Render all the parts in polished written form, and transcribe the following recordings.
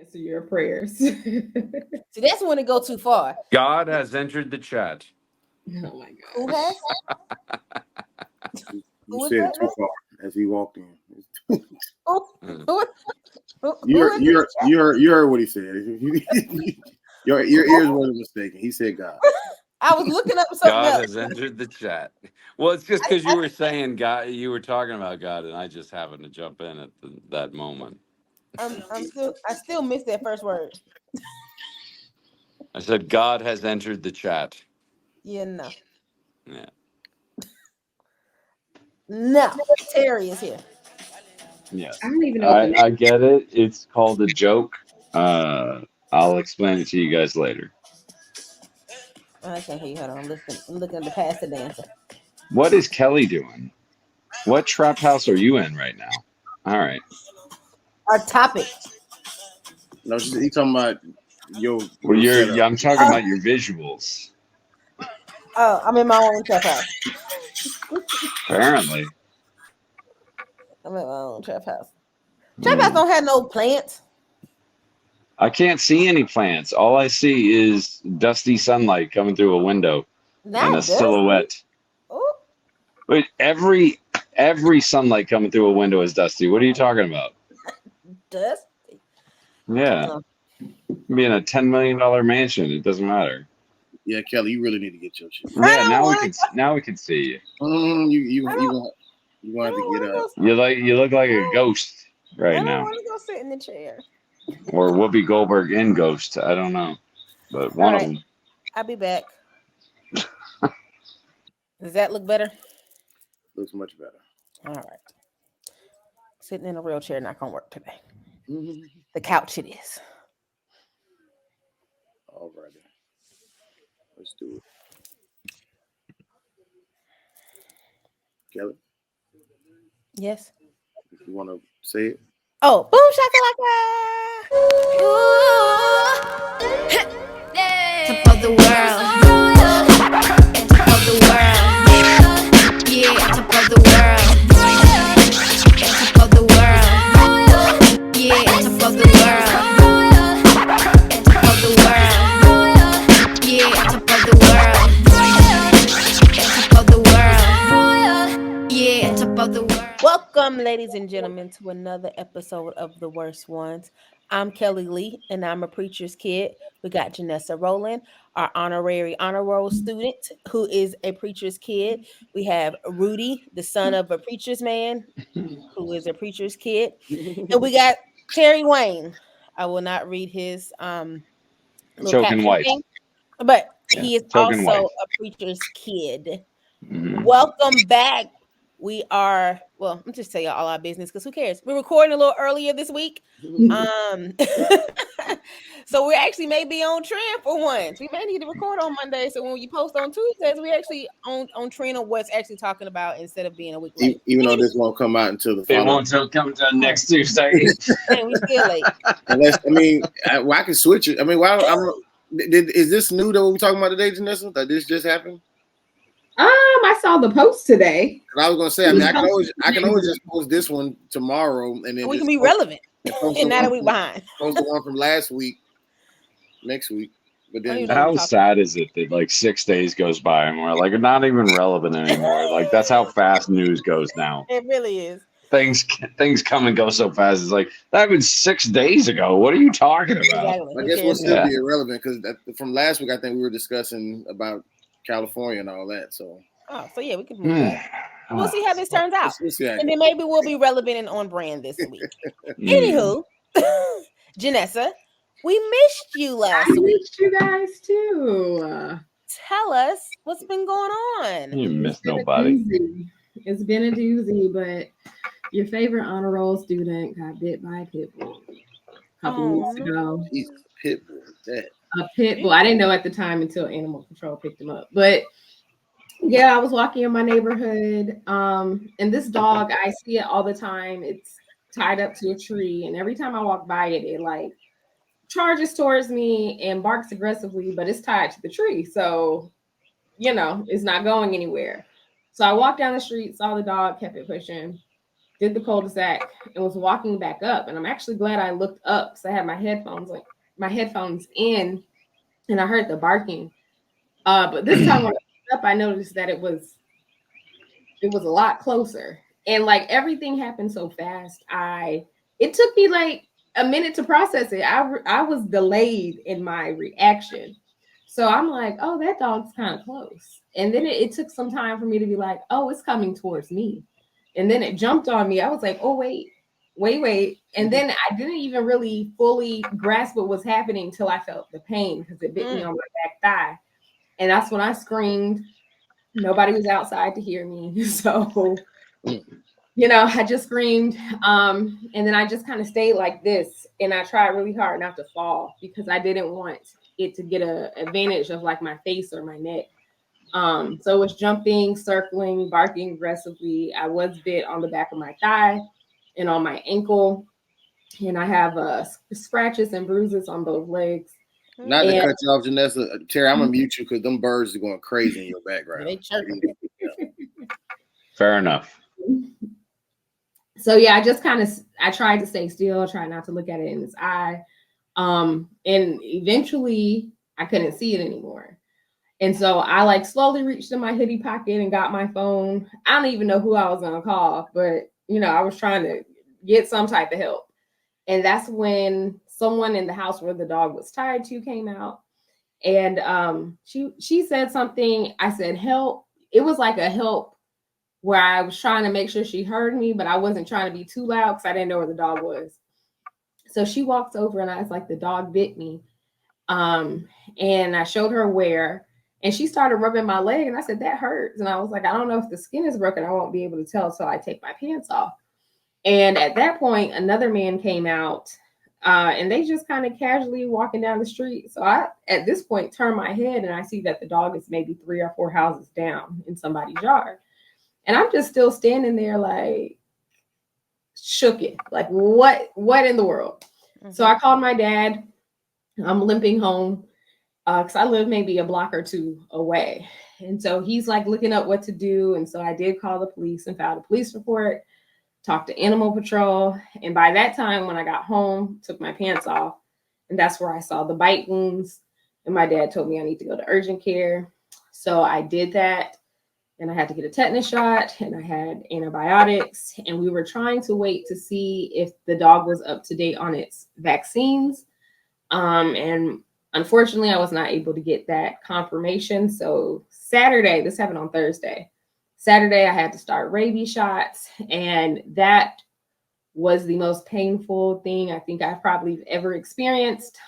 Answer your prayers. See, that's when it go too far. God has entered the chat. Oh my Who god. has? You Who is said that it too now? far as he walked in. You heard what he said. Your ears weren't mistaken. He said God. I was looking up something God else. has entered the chat. Well, it's just because you were saying God, you were talking about God, and I just happened to jump in at that moment. I still missed that first word. I said God has entered the chat. Yeah, no. Yeah. No. Terry is here. Yes. I don't even know. What I get it. It's called a joke. I'll explain it to you guys later. I can't hear you. Hold on. I'm looking at the pastor dancer. What is Kelly doing? What trap house are you in right now? All right. Our topic. No, he talking about your Well, setup. I'm talking about your visuals. Oh, I'm in my own trap house. Apparently. I'm in my own trap house. Trap house don't have no plants. I can't see any plants. All I see is dusty sunlight coming through a window and a silhouette. Oh. Wait, every sunlight coming through a window is dusty. What are you talking about? Dusty. Yeah. Be in a $10 million mansion. It doesn't matter. Yeah, Kelly, you really need to get your shit. Yeah, now we can see you. You gonna have to get up. You look like a ghost right I now. don't want to go sit in the chair. Or Whoopi Goldberg in Ghost. I don't know. But one of them. I'll be back. Does that look better? Looks much better. All right. Sitting in a real chair not gonna work today. The couch it is. All right. Let's do it. Kelly? Yes. If you want to say it. Oh, boom shakalaka. Top of the world. Top of the world. Yeah, top of the world. Top of the world. Yeah, top of the world. Top of the world. Yeah, top of the world. Top of the world. Yeah, top of the world. Welcome, ladies and gentlemen, to another episode of The Worst Ones. I'm Kellie Lee, and I'm a preacher's kid. We got Janessa Rowland, our honorary honor roll student, who is a preacher's kid. We have Rudy, the son of a preacher's man, who is a preacher's kid. And we got Terry Wayne. I will not read his little Token wife. thing, but he is Token also wife. a preacher's kid. Mhm. Welcome back. We are, well, I'm just tell you all our business because who cares? We're recording a little earlier this week. So we actually may be on trend for once. We may need to record on Monday. So when you post on Tuesdays, we actually on trend of what's actually talking about instead of being a week late. Even though this won't come out until the It following. won't come until next Tuesday. Man, we still late. Unless, I can switch it. I mean, is this new that we're talking about today, Janessa? That this just happened? I saw the post today. And I was gonna say, I can always just post this one tomorrow, and then We can be relevant. And now that we behind. Post the one from last week, next week. But then How sad is it that like 6 days goes by and we're like not even relevant anymore? Like that's how fast news goes now. It really is. Things come and go so fast. It's like that was 6 days ago. What are you talking about? Exactly. I guess we'll still be irrelevant because from last week I think we were discussing about California and all that. So yeah, we can move on. We'll see how this turns out. And then maybe we'll be relevant and on brand this week. Anywho, Janessa, we missed you last week. I missed you guys too. Tell us what's been going on. You missed nobody. It's been a doozy, but your favorite honor roll student got bit by a pit bull a couple weeks ago. Jesus, pit bull, that. A pit bull. I didn't know at the time until Animal Control picked him up. But yeah, I was walking in my neighborhood, and this dog, I see it all the time. It's tied up to a tree, and every time I walk by it, it like charges towards me and barks aggressively, but it's tied to the tree. So, it's not going anywhere. So I walked down the street, saw the dog, kept it pushing. did the cul-de-sac, and was walking back up. And I'm actually glad I looked up because I had my headphones in, and I heard the barking. But this time when I looked up, I noticed that it was a lot closer, and like everything happened so fast. It took me like a minute to process it. I was delayed in my reaction. So I'm like, oh, that dog's kind of close. And then it took some time for me to be like, oh, it's coming towards me. And then it jumped on me. I was like, oh, wait. And then I didn't even really fully grasp what was happening until I felt the pain because it bit me on my back thigh. And that's when I screamed. Nobody was outside to hear me. So, I just screamed. And then I just kind of stayed like this. And I tried really hard not to fall because I didn't want it to get an advantage of like my face or my neck. So it was jumping, circling, barking aggressively. I was bit on the back of my thigh and on my ankle. And I have scratches and bruises on both legs. Not to cut you off, Janessa. Terry, I'm gonna mute you because them birds are going crazy in your background. They chirping. Fair enough. So yeah, I tried to stay still, try not to look at it in its eye. And eventually I couldn't see it anymore. And so I like slowly reached in my hoodie pocket and got my phone. I don't even know who I was gonna call, but I was trying to get some type of help. And that's when someone in the house where the dog was tied to came out. And she said something. I said, help. It was like a help where I was trying to make sure she heard me, but I wasn't trying to be too loud because I didn't know where the dog was. So she walks over and I was like, the dog bit me. And I showed her where, and she started rubbing my leg. And I said, that hurts. And I was like, I don't know if the skin is broken. I won't be able to tell until I take my pants off. And at that point, another man came out and they just kind of casually walking down the street. So I, at this point, turn my head and I see that the dog is maybe 3 or 4 houses down in somebody's yard. And I'm just still standing there like shook it. Like what in the world? Mm-hmm. So I called my dad. I'm limping home because I live maybe a block or 2 away. And so he's like looking up what to do. And so I did call the police and filed a police report. Talked to Animal Patrol. And by that time, when I got home, took my pants off. And that's where I saw the bite wounds. And my dad told me I need to go to urgent care. So I did that. And I had to get a tetanus shot. And I had antibiotics. And we were trying to wait to see if the dog was up to date on its vaccines. And unfortunately, I was not able to get that confirmation. So Saturday, this happened on Thursday. Saturday, I had to start rabies shots, and that was the most painful thing I think I've probably ever experienced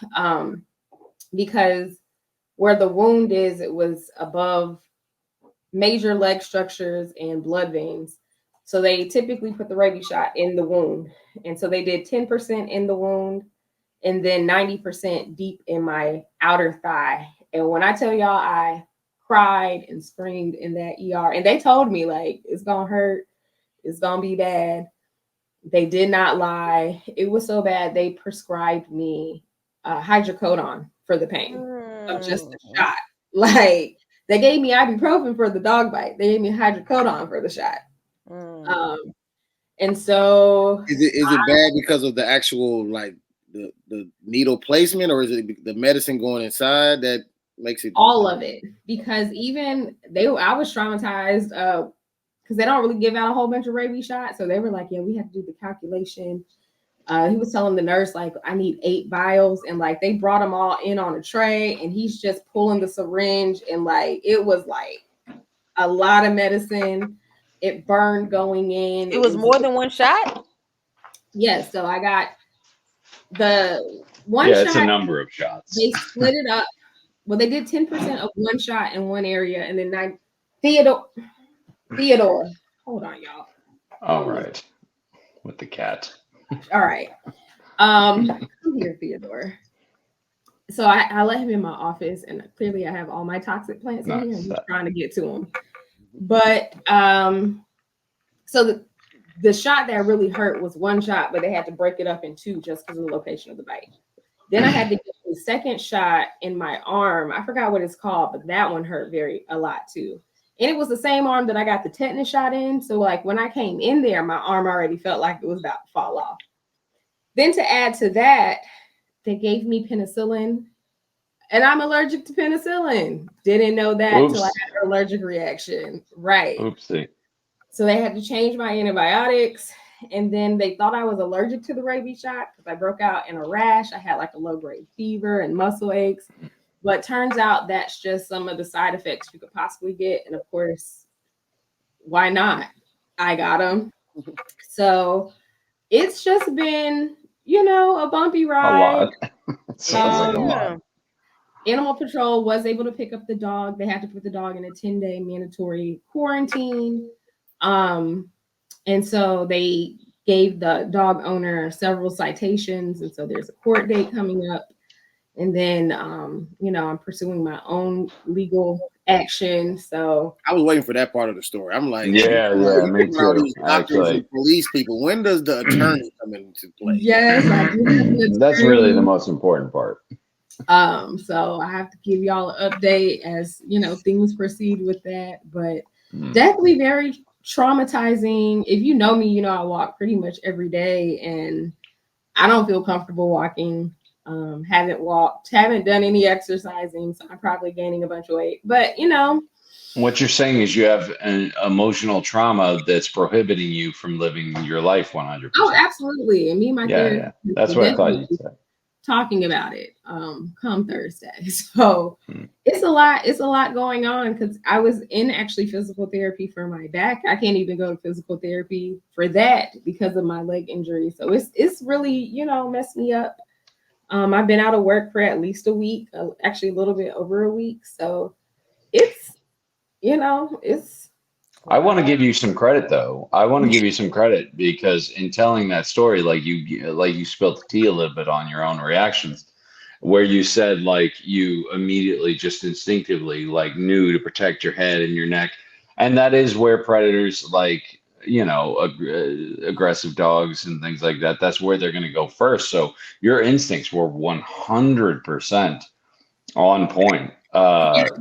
because where the wound is, it was above major leg structures and blood veins. So they typically put the rabies shot in the wound. And so they did 10% in the wound and then 90% deep in my outer thigh. And when I tell y'all, I cried and screamed in that ER. And they told me, like, it's going to hurt. It's going to be bad. They did not lie. It was so bad, they prescribed me hydrocodone for the pain of just the shot. Like, they gave me ibuprofen for the dog bite. They gave me hydrocodone for the shot. And so... Is it bad because of the actual, like, the needle placement, or is it the medicine going inside that makes it? All of it, because even I was traumatized because they don't really give out a whole bunch of rabies shots. So they were like, yeah, we have to do the calculation. He was telling the nurse, like, I need 8 vials, and like they brought them all in on a tray, and he's just pulling the syringe, and like it was like a lot of medicine. It burned going in. It was more than one shot? Yes. So I got the one shot. It's a number of shots. They split it up. Well, they did 10% of one shot in one area, and then Theodore. Hold on, y'all. All right. With the cat. All right. Come here, Theodore. So I let him in my office, and clearly I have all my toxic plants in here. I'm just trying to get to them. But so the shot that really hurt was one shot, but they had to break it up in 2 just because of the location of the bite. Then I had to get the second shot in my arm. I forgot what it's called, but that one hurt a lot too. And it was the same arm that I got the tetanus shot in. So like when I came in there, my arm already felt like it was about to fall off. Then to add to that, they gave me penicillin. And I'm allergic to penicillin. Didn't know that till I had an allergic reaction. Right. Oopsie. So they had to change my antibiotics. And then they thought I was allergic to the rabies shot because I broke out in a rash. I had like a low-grade fever and muscle aches. But turns out that's just some of the side effects you could possibly get. And of course, why not? I got them. So it's just been, a bumpy ride. A lot. Sounds like a lot. Animal Control was able to pick up the dog. They had to put the dog in a 10-day mandatory quarantine. And so they gave the dog owner several citations. And so there's a court date coming up. And then, I'm pursuing my own legal action. So I was waiting for that part of the story. I'm like, me too. All these doctors and police people. When does the attorney come into play? Yes, that's really the most important part. So I have to give y'all an update as things proceed with that, but definitely very traumatizing. If you know me, I walk pretty much every day and I don't feel comfortable walking. Haven't done any exercising, so I'm probably gaining a bunch of weight, but what you're saying is you have an emotional trauma that's prohibiting you from living your life 100%. Oh, absolutely. And me and my therapist, that's what I thought you'd say. Talking about it come Thursday. So it's a lot going on because I was in actually physical therapy for my back. I can't even go to physical therapy for that because of my leg injury. So it's really, messed me up. I've been out of work for at least a week, actually a little bit over a week. So it's I want to give you some credit though. I want to give you some credit because in telling that story, like you spilled the tea a little bit on your own reactions, where you said like you immediately just instinctively like knew to protect your head and your neck. And that is where predators like, aggressive dogs and things like that, that's where they're going to go first. So your instincts were 100% on point.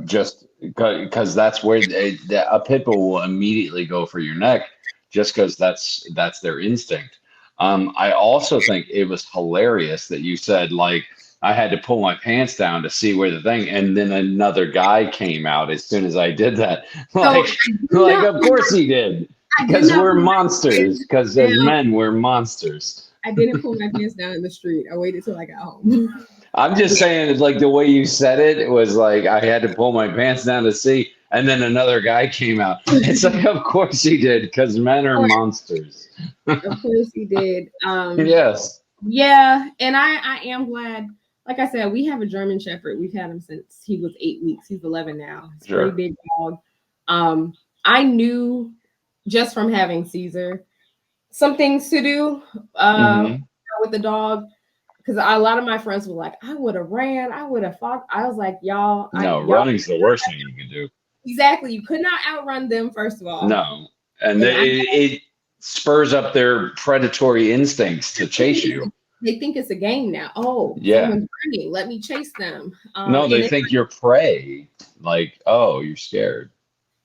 Just because that's where a pit bull will immediately go for your neck, just because that's their instinct. I also think it was hilarious that you said like I had to pull my pants down to see where the thing, and then another guy came out as soon as I did that. Of course he did. Because we're monsters. Because as men, we're monsters. I didn't pull my pants down in the street. I waited till I got home. I'm just saying, it's like the way you said it was like I had to pull my pants down to see, and then another guy came out. It's like, of course he did, because men are monsters. Of course he did. Yes. Yeah, and I am glad. Like I said, we have a German Shepherd. We've had him since he was 8 weeks. He's 11 now. He's a pretty big dog. I knew just from having Caesar some things to do with the dog, because a lot of my friends were like, I would have ran, I would have fought. I was like, y'all, running's the worst thing you can do. Exactly. You could not outrun them, first of all. No. And it spurs up their predatory instincts to chase you. They think it's a game now. Oh, yeah, someone's running, let me chase them. No, they think you're prey. Like, oh, you're scared.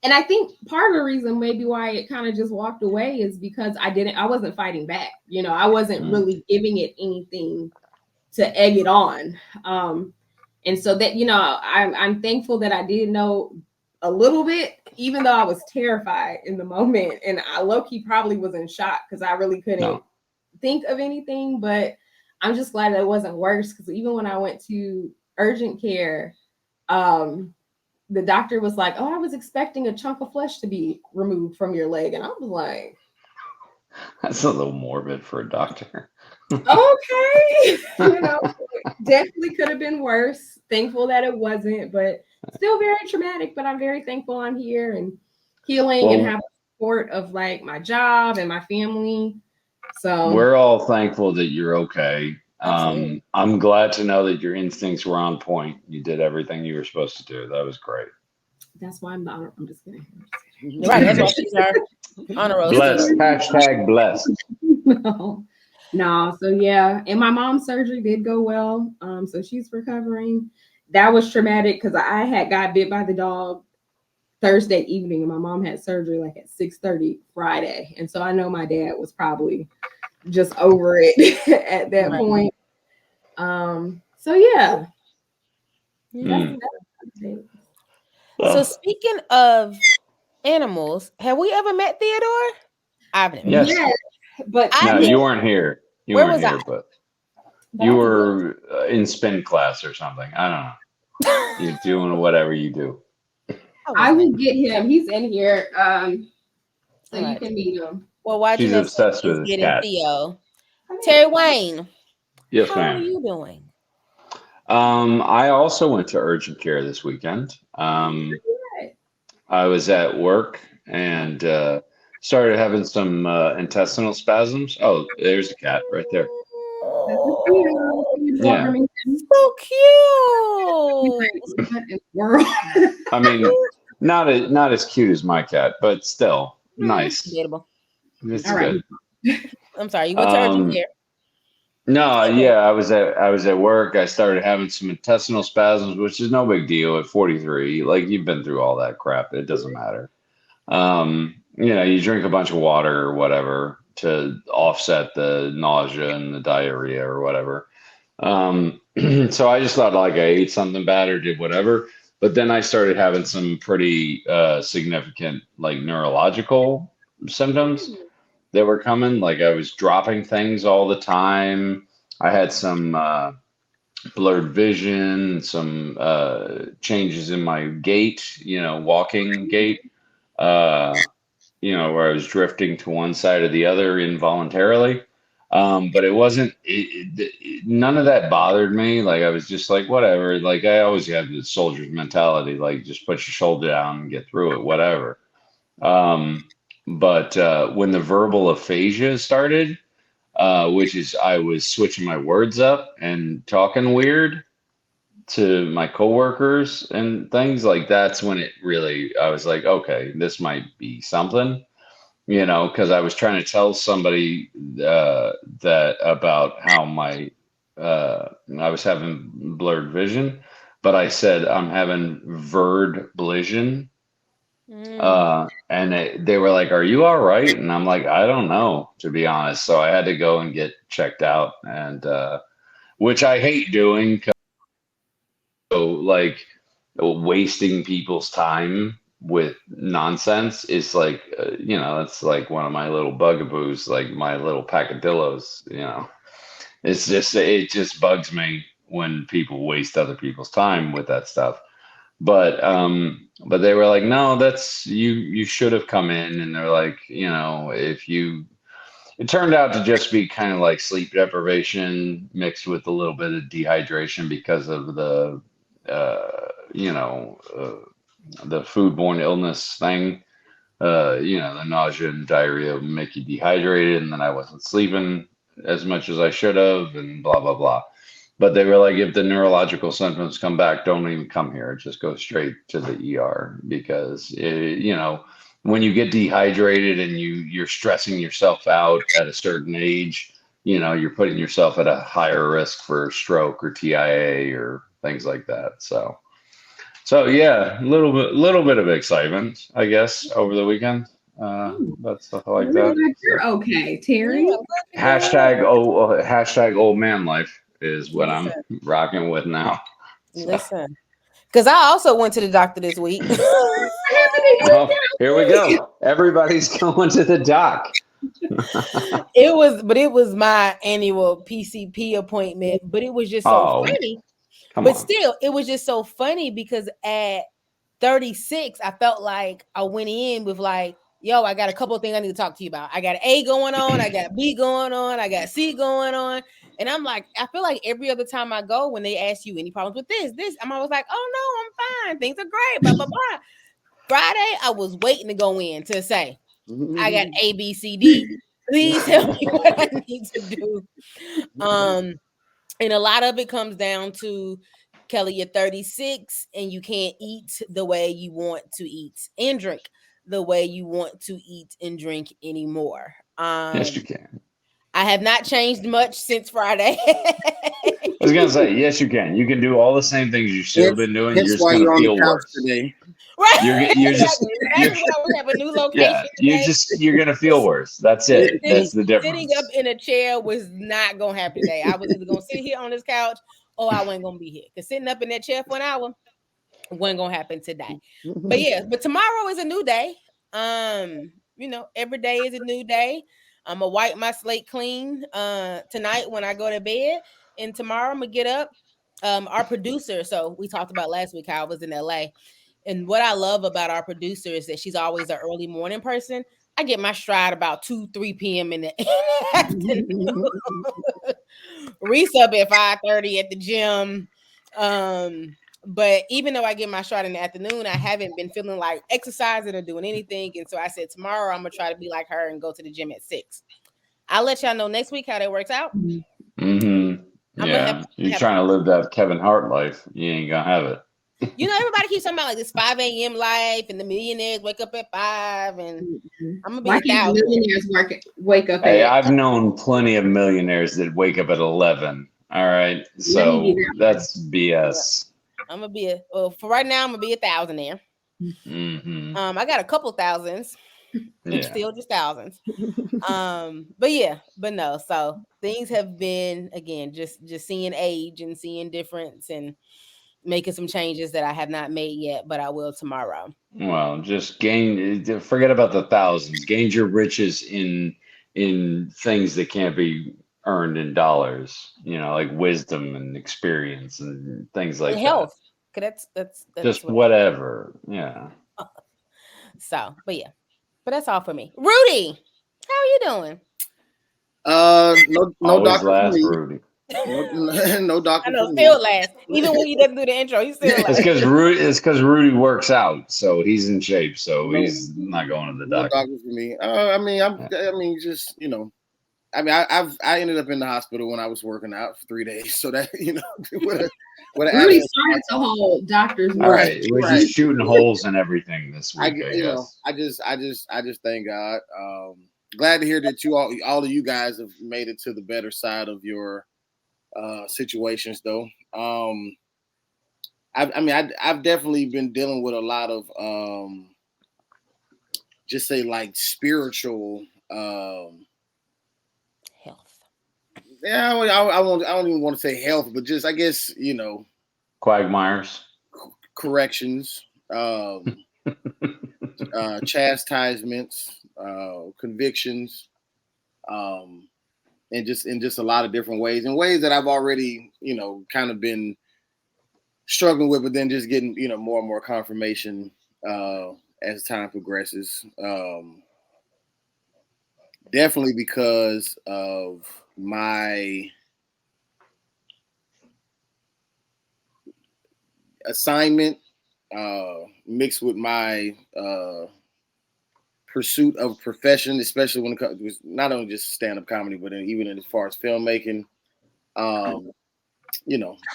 And I think part of the reason maybe why it kind of just walked away is because I wasn't fighting back. I wasn't really giving it anything to egg it on. And so that, I'm thankful that I did know a little bit, even though I was terrified in the moment. And I low-key probably was in shock because I really couldn't think of anything. But I'm just glad that it wasn't worse, because even when I went to urgent care, the doctor was like, oh, I was expecting a chunk of flesh to be removed from your leg. And I was like, that's a little morbid for a doctor. Okay. Definitely could have been worse. Thankful that it wasn't, but still very traumatic. But I'm very thankful I'm here and healing and have support of like my job and my family. So we're all thankful that you're okay. I'm glad to know that your instincts were on point. You did everything you were supposed to do. That was great. That's why I'm just kidding. Right. That's why she's our honor roll. Blessed. Hashtag blessed. No. So yeah. And my mom's surgery did go well. So she's recovering. That was traumatic because I got bit by the dog Thursday evening, and my mom had surgery like at 6:30 Friday. And so I know my dad was probably just over it at that point. So yeah. So speaking of animals, have we ever met Theodore? I've never. Yes. But no, you weren't here. Where was I? But you were in spin class or something. I don't know. You're doing whatever you do. I will get him. He's in here. So Right. you can meet him. Well, why She's obsessed with his cat. Theo. Terry Wayne. Yes, how ma'am. are you doing? I also went to urgent care this weekend. I was at work and started having some intestinal spasms. Oh, there's the cat right there. Yeah. So cute. I mean, not as cute as my cat, but still nice. Debatable. It's good. I'm sorry, you went to urgent care. No, yeah, I was at work. I started having some intestinal spasms, which is no big deal at 43. Like, you've been through all that crap. It doesn't matter. You drink a bunch of water or whatever to offset the nausea and the diarrhea or whatever. So I just thought like I ate something bad or did whatever. But then I started having some pretty significant like neurological symptoms that were coming. Like I was dropping things all the time. I had some blurred vision, some changes in my gait, walking gait, where I was drifting to one side or the other involuntarily. But it wasn't, none of that bothered me. Like I was just like, whatever. Like I always had the soldier's mentality, like just put your shoulder down and get through it, whatever. But when the verbal aphasia started, which is I was switching my words up and talking weird to my coworkers and things, like that's when it really, I was like, okay, this might be something, because I was trying to tell somebody that about how I was having blurred vision, but I said I'm having verd blision. And they were like, "Are you all right?" And I'm like, "I don't know, to be honest." So I had to go and get checked out, and which I hate doing. So like wasting people's time with nonsense is like, it's like one of my little bugaboos, like my little peccadillos. It just bugs me when people waste other people's time with that stuff. But they were like, no, that's you should have come in. And they're like, it turned out to just be kind of like sleep deprivation mixed with a little bit of dehydration because of the foodborne illness thing. The nausea and diarrhea make you dehydrated, and then I wasn't sleeping as much as I should have, and blah blah blah. But they were like, if the neurological symptoms come back, don't even come here. Just go straight to the ER, because, when you get dehydrated and you're stressing yourself out at a certain age, you're putting yourself at a higher risk for stroke or TIA or things like that. So yeah, a little bit of excitement, I guess, over the weekend. But stuff like that. You're okay, Terry. Hashtag old man life is what I'm rocking with now. Listen, because I also went to the doctor this week. Well, here we go. Everybody's going to the doc. It was my annual PCP appointment, but it was just so funny. Still, it was just so funny because at 36, I felt like I went in with like, yo, I got a couple of things I need to talk to you about. I got A going on, I got B going on, I got C going on. And I'm like, I feel like every other time I go, when they ask you any problems with this, I'm always like, oh no, I'm fine. Things are great, blah, blah, blah. Friday, I was waiting to go in to say, I got A, B, C, D. Please tell me what I need to do. And a lot of it comes down to, Kellie, you're 36 and you can't eat the way you want to eat and drink the way you want to eat and drink anymore. Yes, you can. I have not changed much since Friday. I was gonna say, yes, you can. You can do all the same things you should have been doing. You're just gonna feel worse today. Right. You're just Imagine I would have a new location. you're gonna feel worse. That's it. That's the difference. Sitting up in a chair was not gonna happen today. I was either gonna sit here on this couch or I wasn't gonna be here. Because sitting up in that chair for an hour wasn't gonna happen today. But yeah, but tomorrow is a new day. Every day is a new day. I'm gonna wipe my slate clean tonight when I go to bed, and tomorrow I'm gonna get up. Our producer, so we talked about last week how I was in LA. And what I love about our producer is that she's always an early morning person. I get my stride about 2-3 p.m. in the afternoon. Reese up at 5:30 at the gym. But even though I get my stride in the afternoon, I haven't been feeling like exercising or doing anything. And so I said tomorrow I'm gonna try to be like her and go to the gym at 6. I'll let y'all know next week how that works out. Mm-hmm. Yeah, you're trying to live that Kevin Hart life. You ain't gonna have it. Everybody keeps talking about like this 5 a.m. life and the millionaires wake up at 5, and I'm gonna be 1,000. Millionaires wake up. Hey, I've known plenty of millionaires that wake up at 11. All right, so that's BS. I'm gonna be for right now. I'm gonna be 1,000 there. Mm-hmm. I got a couple thousands, still just thousands. But no. So things have been again just seeing age and seeing difference and making some changes that I have not made yet, but I will tomorrow. Well, just forget about the thousands. Gain your riches in things that can't be earned in dollars. Like wisdom and experience and things like health. That. That's just whatever. Yeah. So, but that's all for me. Rudy, how are you doing? No Always doctor last, for me. Rudy. No doctor. I know, still last. Even when he doesn't do the intro, he's still last. It's because Rudy works out, so he's in shape, so he's not going to the doctor. No doctor for me. I ended up in the hospital when I was working out for 3 days, so that Rudy started the whole doctor's work. Right, we're just shooting holes in everything this week. I just thank God. Glad to hear that all of you guys have made it to the better side of your situations, though. I've definitely been dealing with a lot of just say like spiritual health. Yeah, I don't even want to say health, but just I guess quagmires, corrections, chastisements, convictions, and just a lot of different ways, in ways that I've already kind of been struggling with, but then just getting more and more confirmation as time progresses. Definitely because of my assignment mixed with my pursuit of profession, especially when it comes not only just stand-up comedy, but even as far as filmmaking.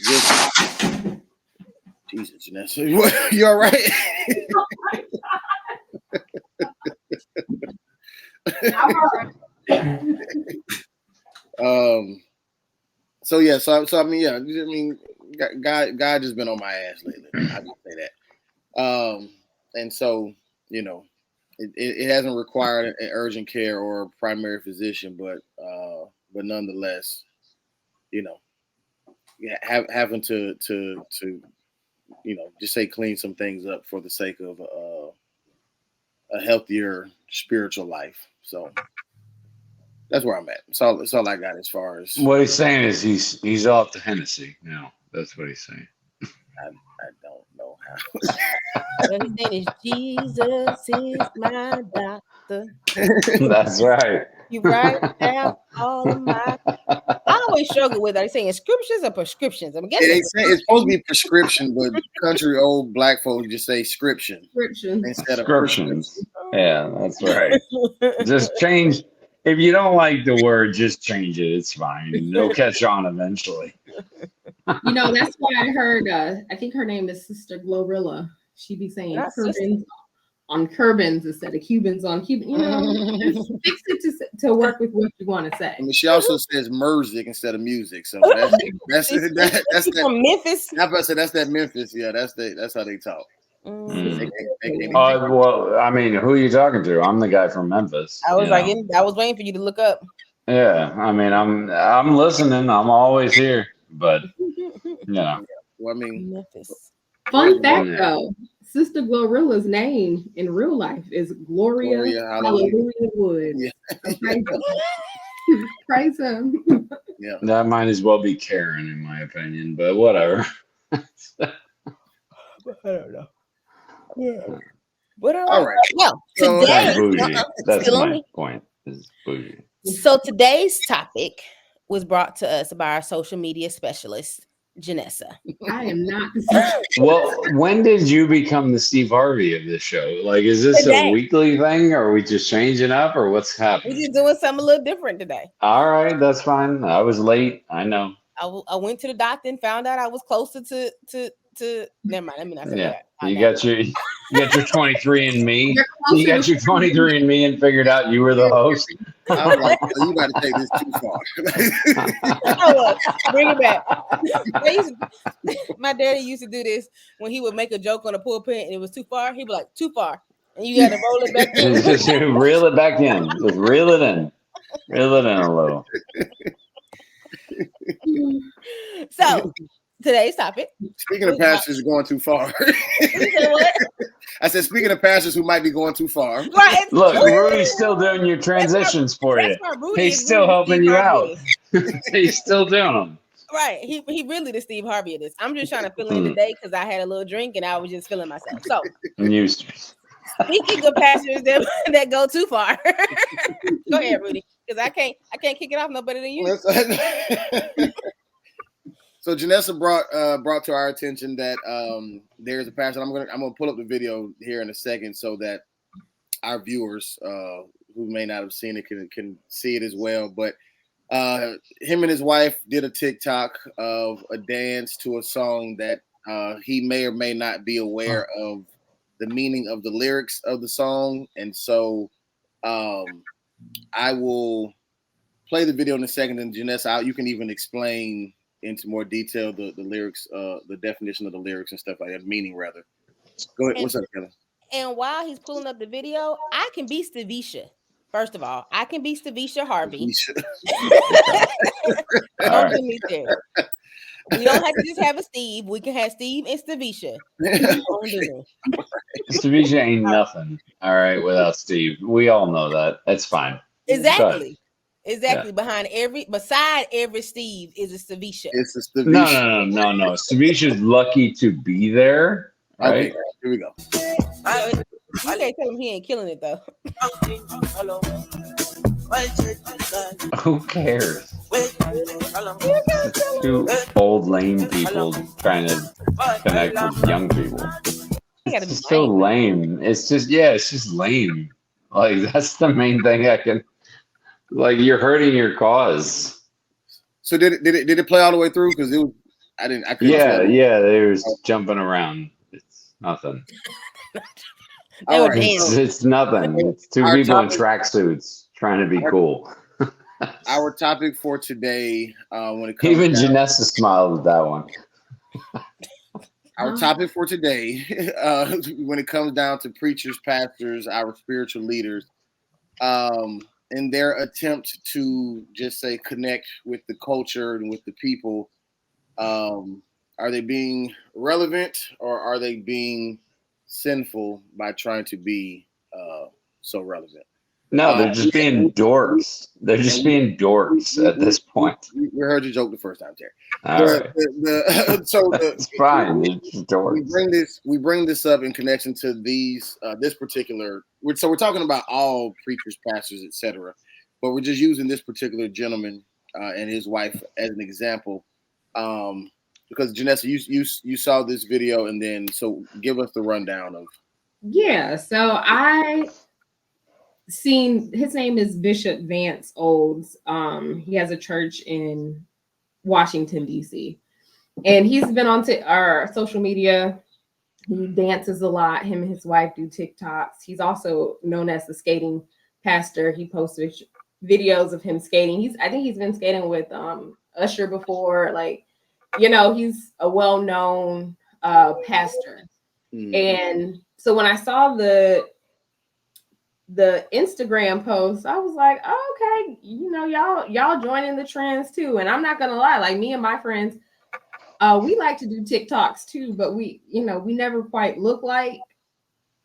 Just Jesus, Janessa, you all right? God just been on my ass lately. I just say that. And so, it hasn't required an urgent care or primary physician, but nonetheless, having to just say clean some things up for the sake of a healthier spiritual life. So that's where I'm at. That's all I got as far as what he's saying is he's off the Hennessy now. That's what he's saying. I don't know how. What he's saying is Jesus is my doctor. That's right. You write down all of my. I always struggle with. Are you saying scriptures or prescriptions? I'm guessing it's supposed to be prescription, but country old black folks just say scription instead of prescriptions. Yeah, that's right. Just change. If you don't like the word, just change it. It's fine. They'll catch on eventually. That's why I heard. I think her name is Sister Glorilla. She be saying Cubans on Cubans instead of Cubans on Cuban. Just fix it to work with what you want to say. I mean, she also says music instead of music. So that's from Memphis. I say that's that Memphis. Yeah, that's how they talk. Mm. Well, I mean, who are you talking to? I'm the guy from Memphis. I was you like, know? I was waiting for you to look up. Yeah. I mean, I'm listening. I'm always here. But yeah. Well, I mean, Memphis. Fun fact Yeah. though, Sister Glorilla's name in real life is Gloria Hallelujah Woods. Yeah. So praise him. Praise him. Yeah. That might as well be Karen, in my opinion. But whatever. I don't know. Yeah. But All right. Well, So- today, Kind of bougie. That's still on my me. point. Is bougie. So today's topic was brought to us by our social media specialist, Janessa. I am not. Well, when did you become the Steve Harvey of this show? Like, is this Today. a weekly thing, or are we just changing up, or what's We're happening? just doing something a little different today. All right, that's fine. I was late. I know. I went to the doctor and found out I was closer to never mind. Let me not say Yeah, that. you got your 23andMe. You're You closer got to your 23andMe and figured out you were the host. I was like, you about to take this too far. Oh, bring it back. My daddy used to do this when he would make a joke on a pulpit and it was too far. He'd be like, "Too far," and you had to roll it back in. Just reel it back in. Just reel it in. Reel it in a little. So today's topic. Speaking of pastors going too far. You said what? I said, speaking of pastors who might be going too far. Right. Look, Rudy's still doing your transitions for you. That's why Rudy He's is still really helping Steve you Harvey out. of this. He's still doing them. Right. He really the Steve Harvey of this. I'm just trying to fill in today because I had a little drink and I was just feeling myself. So speaking of pastors that go too far. Go ahead, Rudy. Because I can't kick it off no better than you. So Janessa brought to our attention that there's a pastor. I'm gonna pull up the video here in a second so that our viewers who may not have seen it can see it as well. But him and his wife did a TikTok of a dance to a song that he may or may not be aware of the meaning of the lyrics of the song, and so I will play the video in a second. And Janessa, you can even explain into more detail the lyrics, the definition of the lyrics and stuff like that, meaning rather. Go ahead. What's up, Kellie? And while he's pulling up the video, I can be Stavisha. First of all, I can be Stavisha Harvey. Don't get me there. We don't have to just have a Steve. We can have Steve and Stavisha. Stavisha ain't nothing. All right, without Steve. We all know that. That's fine. Exactly. Exactly. Yeah. Beside every Steve is a Stavisha. It's a Stavisha. No. Stavisha's lucky to be there. Right? Okay, here we go. You can't tell him he ain't killing it though. Who cares? Two old lame people trying to connect with young people. It's so lame. It's just lame. Like that's the main thing I can. Like you're hurting your cause. So did it play all the way through? Because it was I couldn't. Yeah. They was jumping around. It's nothing. All right. It's nothing. It's two people in tracksuits trying to be cool. Our topic for today, when it comes even Janessa smiled at that one. Our topic for today, when it comes down to preachers, pastors, our spiritual leaders, in their attempt to just say connect with the culture and with the people, are they being relevant or are they being sinful by trying to be so relevant? No, they're just being dorks. They're just being dorks at this point. We heard your joke the first time, Terry. Right. It's fine. It's just dorks. We bring this up in connection to this particular. So we're talking about all preachers, pastors, etc. But we're just using this particular gentleman and his wife as an example. Because Janessa, you saw this video, and then so give us the rundown of. Yeah, so I seen his name is Bishop Vance Olds. He has a church in Washington D.C. and he's been on our social media. He dances a lot. Him and his wife do TikToks. He's also known as the skating pastor. He posted videos of him skating. I think he's been skating with Usher before. Like, he's a well-known pastor. And so when I saw the Instagram post, I was like, oh, okay, y'all joining the trends too. And I'm not gonna lie, like me and my friends, we like to do TikToks too, but we never quite look like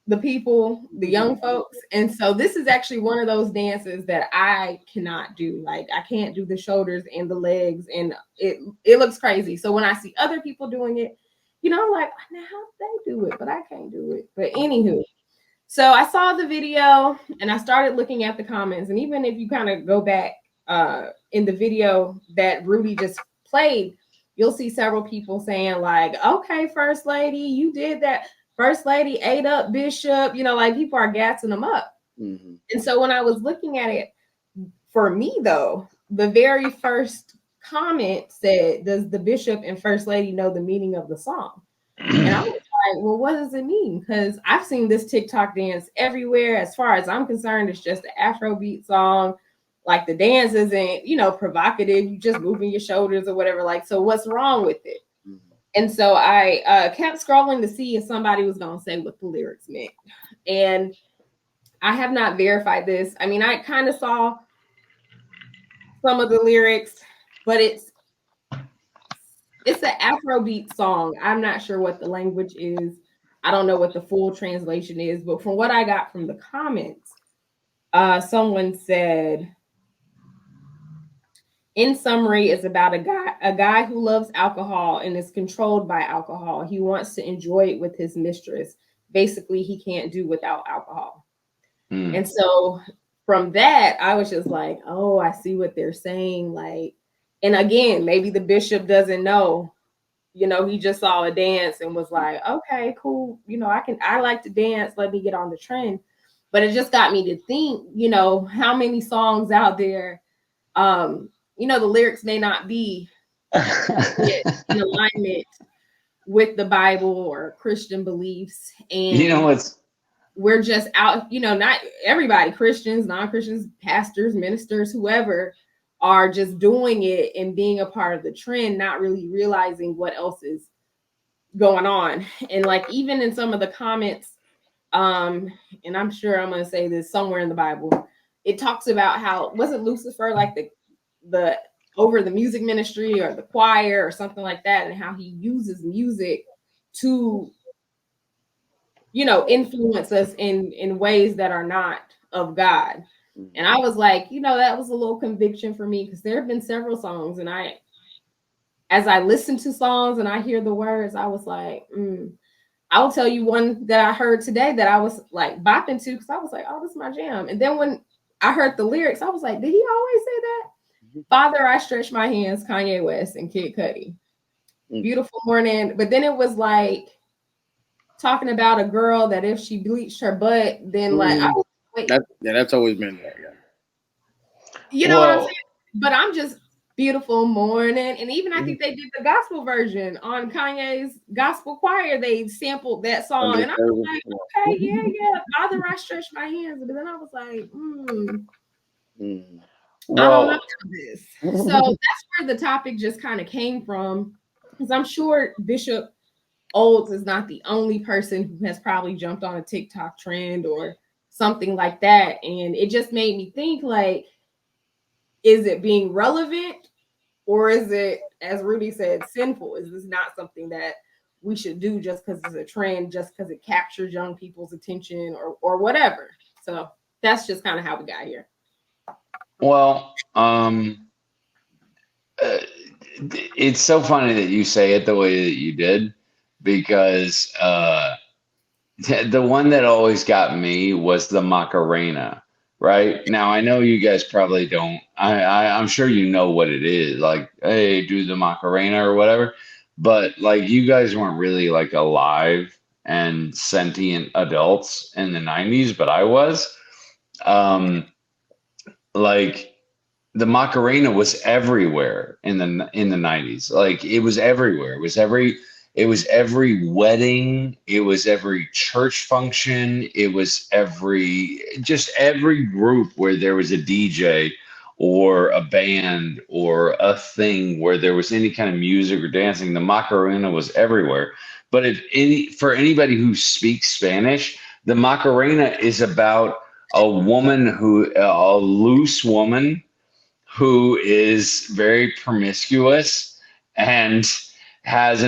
the people, the young folks. And so this is actually one of those dances that I cannot do. Like I can't do the shoulders and the legs, and it looks crazy. So when I see other people doing it, I'm like, now how they do it, but I can't do it. But anywho, so I saw the video and I started looking at the comments. And even if you kind of go back in the video that Rudy just played, you'll see several people saying like, okay, First Lady, you did that. First Lady ate up Bishop, like people are gassing them up. And so when I was looking at it, for me though, the very first comment said, does the Bishop and First Lady know the meaning of the song? And I was like, well, what does it mean? Because I've seen this TikTok dance everywhere. As far as I'm concerned, it's just an Afrobeat song. Like the dance isn't, provocative. You just moving your shoulders or whatever. Like, so what's wrong with it? And so I kept scrolling to see if somebody was going to say what the lyrics meant. And I have not verified this. I mean, I kind of saw some of the lyrics, but it's an Afrobeat song. I'm not sure what the language is. I don't know what the full translation is, but from what I got from the comments, someone said, in summary, it's about a guy who loves alcohol and is controlled by alcohol. He wants to enjoy it with his mistress. Basically, he can't do without alcohol. And so from that, I was just like, oh, I see what they're saying. Like, and again, maybe the Bishop doesn't know, he just saw a dance and was like, okay, cool. I like to dance. Let me get on the trend. But it just got me to think, how many songs out there, the lyrics may not be in alignment with the Bible or Christian beliefs. And we're just out, not everybody, Christians, non-Christians, pastors, ministers, whoever, are just doing it and being a part of the trend, not really realizing what else is going on. And like, even in some of the comments, and I'm sure I'm going to say this somewhere in the Bible, it talks about how, wasn't Lucifer like the over the music ministry or the choir or something like that, and how he uses music to, influence us in ways that are not of God. And I was like, that was a little conviction for me, because there have been several songs, and as I listen to songs and I hear the words, I was like, I'll tell you one that I heard today that I was like bopping to, because I was like, oh, this is my jam. And then when I heard the lyrics, I was like, did he always say that? Father, I stretch my hands, Kanye West and Kid Cudi. Beautiful morning. But then it was like talking about a girl that if she bleached her butt, then like, I was like, that's always been there. Yeah. What I'm saying? But I'm just beautiful morning. And even I think they did the gospel version on Kanye's gospel choir. They sampled that song. And I was like, okay, yeah. Father, I stretch my hands. But then I was like, I don't know this. So that's where the topic just kind of came from. Because I'm sure Bishop Olds is not the only person who has probably jumped on a TikTok trend or something like that. And it just made me think, like, is it being relevant, or is it, as Rudy said, sinful? Is this not something that we should do just because it's a trend, just because it captures young people's attention or whatever? So that's just kind of how we got here. Well, it's so funny that you say it the way that you did, because the one that always got me was the Macarena. Right now, I know you guys probably don't. I'm sure you know what it is. Like, hey, do the Macarena or whatever. But like, you guys weren't really like alive and sentient adults in the 90s, but I was. Like, the Macarena was everywhere in the 90s. Like, it was everywhere. It was every wedding. It was every church function. It was every group where there was a DJ or a band or a thing where there was any kind of music or dancing, the Macarena was everywhere. But for anybody who speaks Spanish, the Macarena is about a a loose woman who is very promiscuous and has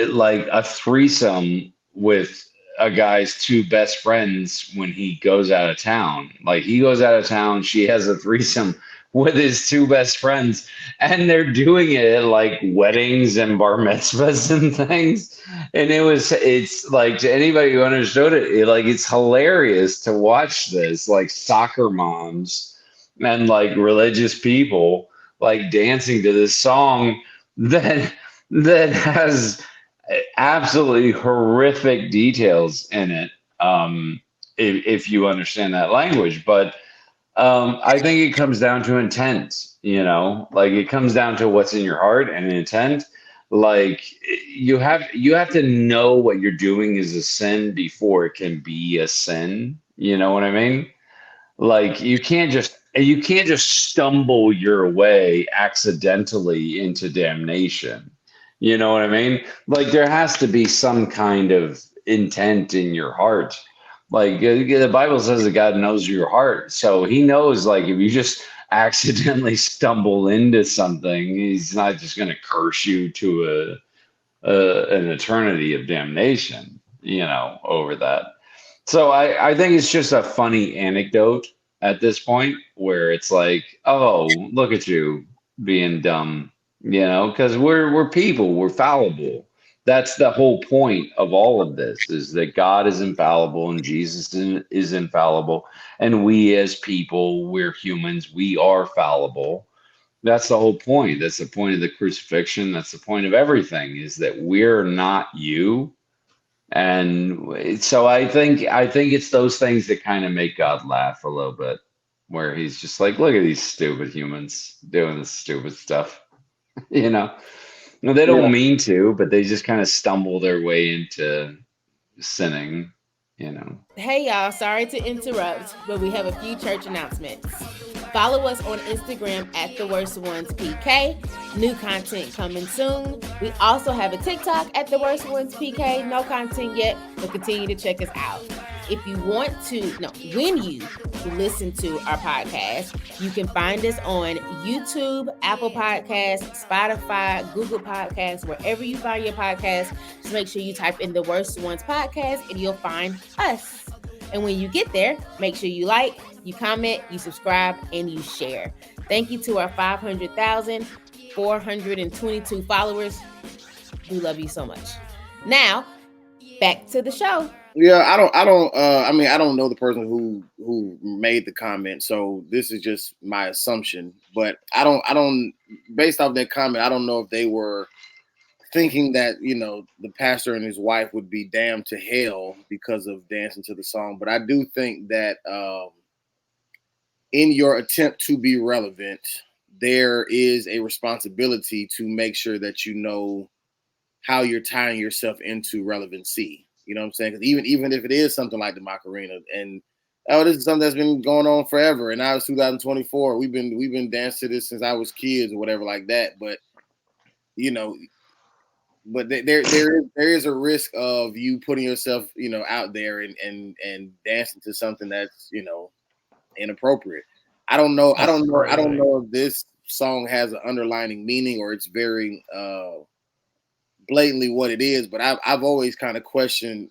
like a threesome with a guy's two best friends when he goes out of town. Like he goes out of town, she has a threesome with his two best friends, and they're doing it at like weddings and bar mitzvahs and things. And it's like, to anybody who understood like it's hilarious to watch this, like soccer moms and like religious people like dancing to this song that has absolutely horrific details in it, if you understand that language. But I think it comes down to intent, like it comes down to what's in your heart and intent. Like you have to know what you're doing is a sin before it can be a sin. You know what I mean? Like you can't just stumble your way accidentally into damnation. You know what I mean? Like there has to be some kind of intent in your heart. Like the Bible says that God knows your heart. So he knows, like, if you just accidentally stumble into something, he's not just going to curse you to an eternity of damnation, over that. So I think it's just a funny anecdote at this point where it's like, oh, look at you being dumb, because we're people, we're fallible. That's the whole point of all of this, is that God is infallible and Jesus is infallible. And we as people, we're humans, we are fallible. That's the whole point. That's the point of the crucifixion. That's the point of everything, is that we're not you. And so I think it's those things that kind of make God laugh a little bit, where he's just like, look at these stupid humans doing this stupid stuff. you know No, they Yeah. don't mean to, but they just kind of stumble their way into sinning. Hey y'all, sorry to interrupt, but we have a few church announcements. Follow us on Instagram at TheWorstOnesPK. New content coming soon. We also have a TikTok at TheWorstOnesPK. No content yet, but continue to check us out. If you want to, when you listen to our podcast, you can find us on YouTube, Apple Podcasts, Spotify, Google Podcasts, wherever you find your podcast. Just make sure you type in The Worst Ones Podcast and you'll find us. And when you get there, make sure you like, you comment, you subscribe, and you share. Thank you to our 500,422 followers. We love you so much. Now, back to the show. Yeah, I don't know the person who made the comment, so this is just my assumption. But I don't based off that comment, I don't know if they were thinking that, the pastor and his wife would be damned to hell because of dancing to the song. But I do think that in your attempt to be relevant, there is a responsibility to make sure that you know how you're tying yourself into relevancy. You know what I'm saying? Because even if it is something like the Macarena, and this is something that's been going on forever, and now it's 2024. We've been dancing to this since I was kids or whatever like that. But there is a risk of you putting yourself out there and dancing to something that's inappropriate. I don't know if this song has an underlining meaning or it's very blatantly what it is, but I've always kind of questioned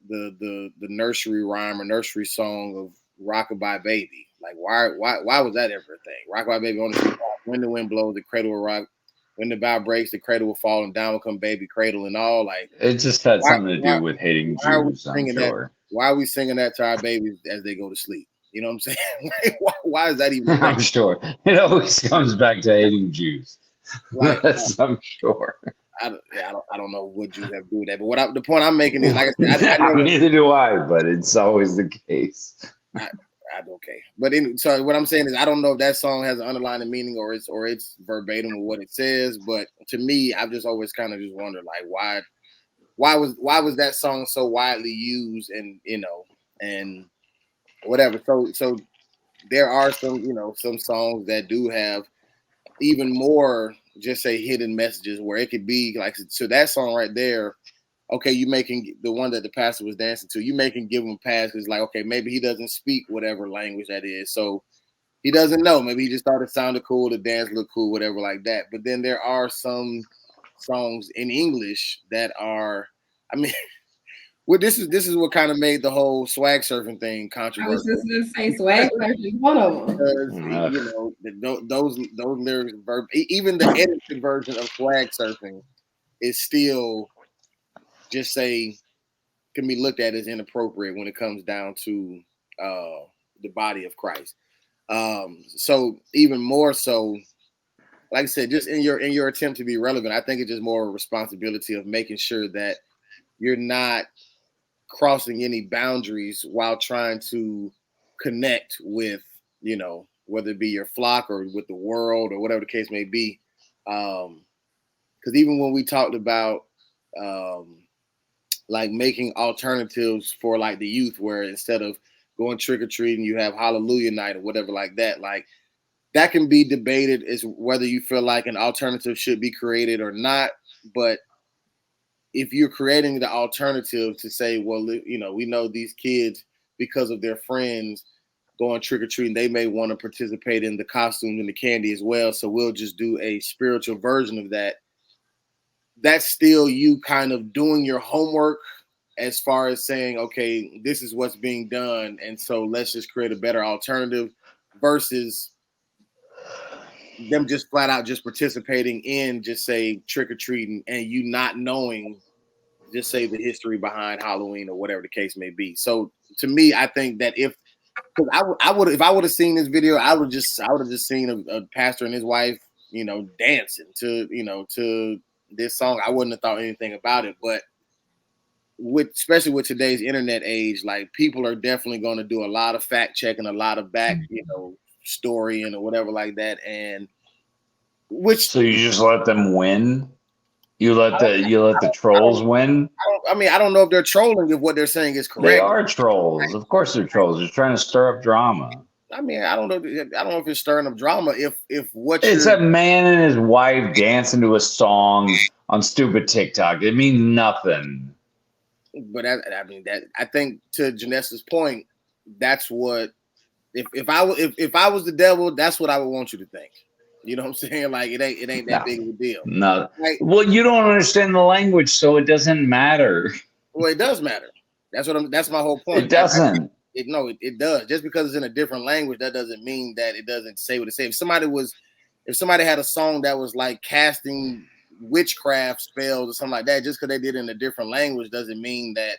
the nursery rhyme or nursery song of Rockabye Baby. Like why was that ever a thing? Rockabye Baby on the street, when the wind blows, the cradle will rock. When the bow breaks, the cradle will fall, and down will come baby cry,dle and all. Like It just had something to do with hating Jews, I'm sure. Why are we singing that to our babies as they go to sleep? You know what I'm saying? Like, why is that even? I'm sure it always comes back to hating Jews. Like, I'm sure. I don't know what Jews have to do with that. But the point I'm making is, like I said, neither do I, but it's always the case. Okay, but so what I'm saying is, I don't know if that song has an underlying meaning or it's verbatim with what it says. But to me, I've just always kind of just wondered, like, why was that song so widely used and and whatever. So there are some songs that do have even more, just say, hidden messages where it could be like, so that song right there, okay, you making the one that the pastor was dancing to, you making give him a pass because like, okay, maybe he doesn't speak whatever language that is, so he doesn't know. Maybe he just thought it sounded cool, the dance looked cool, whatever like that. But then there are some songs in English that are, I mean, well, this is what kind of made the whole swag surfing thing I was controversial. just gonna say swag surf is one of them. Because those lyrics, even the edited version of swag surfing is still just say can be looked at as inappropriate when it comes down to the body of Christ. So even more so, like I said, just in your attempt to be relevant, I think it's just more a responsibility of making sure that you're not crossing any boundaries while trying to connect with, whether it be your flock or with the world or whatever the case may be. Because even when we talked about like making alternatives for like the youth, where instead of going trick or treating, you have Hallelujah Night or whatever like that. Like that can be debated as whether you feel like an alternative should be created or not. But if you're creating the alternative to say, well, we know these kids because of their friends going trick or treating, they may want to participate in the costumes and the candy as well. So we'll just do a spiritual version of that. That's still you kind of doing your homework as far as saying, okay, this is what's being done, and so let's just create a better alternative versus them just flat out just participating in just say trick or treating and you not knowing just say the history behind Halloween or whatever the case may be. So to me, I think that if I would have seen this video, I would have just seen a pastor and his wife, dancing to this song. I wouldn't have thought anything about it. But especially with today's internet age, like people are definitely going to do a lot of fact checking, a lot of back, story and or whatever like that. And So you just let them win? You let the trolls win? I don't know if they're trolling if what they're saying is They correct. are trolls. Of course they're trolls. They're trying to stir up drama. I mean, I don't know if it's stirring up drama. If what It's you're a man and his wife dancing to a song on stupid TikTok. It means nothing. But I think to Janessa's point, that's what if I was the devil, that's what I would want you to think. You know what I'm saying? Like it ain't that big of a deal. No. Like, Well, you don't understand the language, so it doesn't matter. well, it does matter. That's my whole point. It doesn't. It does. Just because it's in a different language, that doesn't mean that it doesn't say what it says. If somebody had a song that was like casting witchcraft spells or something like that, just because they did it in a different language doesn't mean that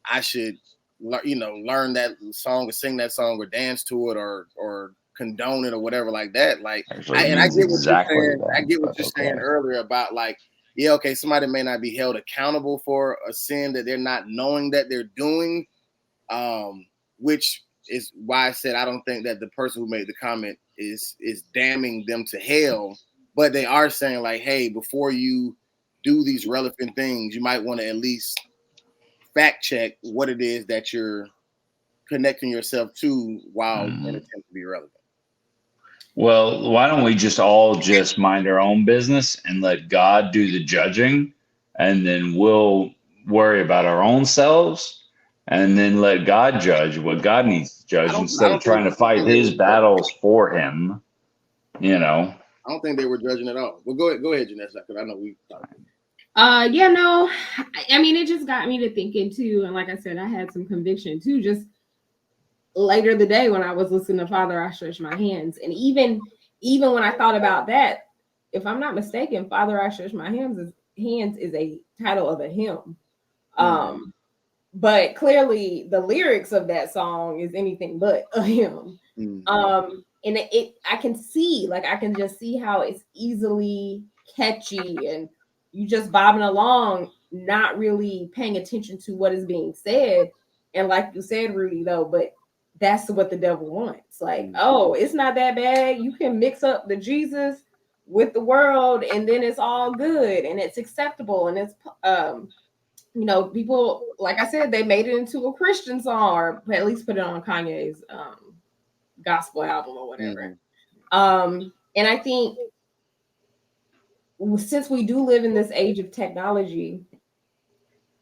I should, learn that song or sing that song or dance to it or condone it or whatever like that. Like, Actually, I get what exactly you're saying. that, I get what you're okay. saying earlier about like, yeah, okay, somebody may not be held accountable for a sin that they're not knowing that they're doing, which is why I said I don't think that the person who made the comment is damning them to hell, but they are saying like, hey, before you do these relevant things, you might want to at least fact check what it is that you're connecting yourself to while in an attempt to be relevant. Well, why don't we just all just mind our own business and let God do the judging, and then we'll worry about our own selves, and then let God judge what God needs to judge instead of trying to fight his battles for him. I don't think they were judging at all. Well, go ahead, Janessa, because I know we talked. Yeah, no, I mean, it just got me to thinking too, and like I said, I had some conviction too. Just later the day when I was listening to Father, I Stretch My Hands, and even when I thought about that, if I'm not mistaken, Father, I Stretch My Hands is a title of a hymn. But clearly the lyrics of that song is anything but a hymn. And I can just see how it's easily catchy and you just bobbing along, not really paying attention to what is being said. And like you said, Rudy, though, but that's what the devil wants. Like, oh, it's not that bad. You can mix up the Jesus with the world and then it's all good and it's acceptable. And it's, people, like I said, they made it into a Christian song or at least put it on Kanye's gospel album or whatever. Mm-hmm. And I think since we do live in this age of technology,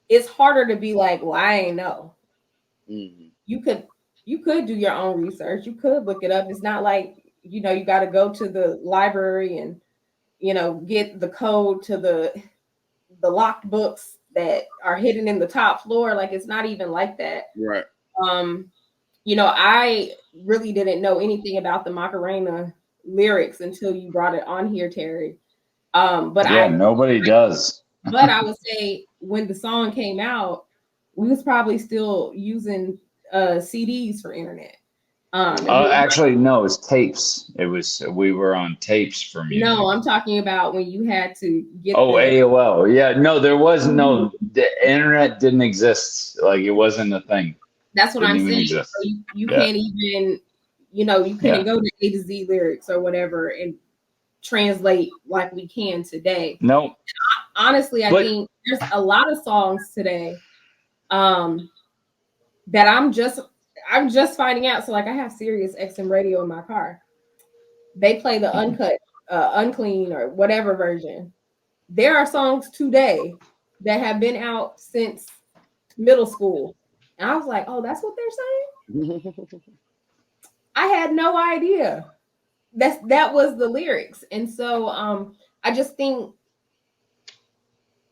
it's harder to be like, well, I ain't know. Mm-hmm. You could do your own research. You could look it up. It's not like, you got to go to the library and, get the code to the locked books that are hidden in the top floor. Like, it's not even like that. Right. I really didn't know anything about the Macarena lyrics until you brought it on here, Terry. Nobody does. But I would say when the song came out, we was probably still using CDs for internet. Actually, no, it's tapes. We were on tapes for music. No, I'm talking about when you had to get. AOL. Yeah, no, there was no. The internet didn't exist. Like, it wasn't a thing. That's what I'm saying. So you can't even, you couldn't go to A to Z lyrics or whatever and translate like we can today. No. Honestly, I think there's a lot of songs today that I'm just finding out. So, like, I have Sirius XM radio in my car. They play the uncut, unclean, or whatever version. There are songs today that have been out since middle school. And I was like, oh, that's what they're saying? I had no idea. That was the lyrics. And so I just think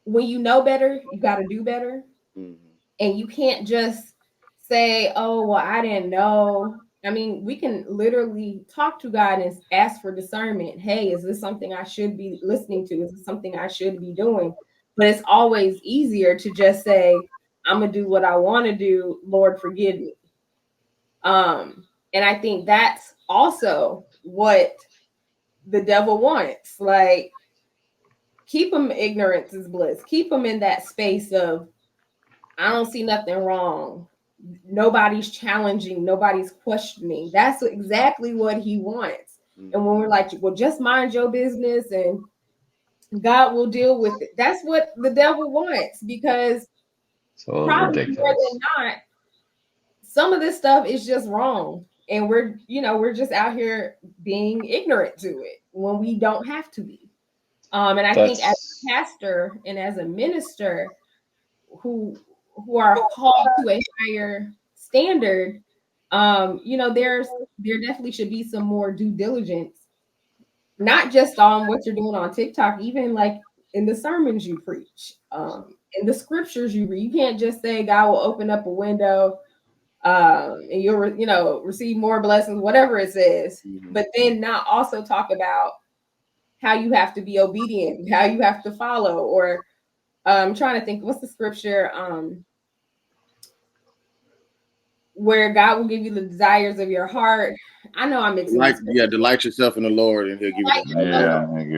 when you know better, you got to do better. Mm-hmm. And you can't just say, oh, well, I didn't know. I mean, we can literally talk to God and ask for discernment. Hey, is this something I should be listening to? Is this something I should be doing? But it's always easier to just say, I'm going to do what I want to do. Lord, forgive me. And I think that's also what the devil wants. Like, keep them ignorance is bliss. Keep them in that space of, I don't see nothing wrong. Nobody's challenging. Nobody's questioning. That's exactly what he wants. Mm-hmm. And when we're like, well, just mind your business and God will deal with it. That's what the devil wants, because probably ridiculous. More than not, some of this stuff is just wrong. And we're just out here being ignorant to it when we don't have to be. And I think as a pastor and as a minister who are called to a higher standard, there definitely should be some more due diligence, not just on what you're doing on TikTok, even like in the sermons you preach, in the scriptures you read. You can't just say God will open up a window and you'll receive more blessings, whatever it says, but then not also talk about how you have to be obedient, how you have to follow, or I'm trying to think, what's the scripture where God will give you the desires of your heart? I know I'm mixing. Delight yourself in the Lord, and He'll give you.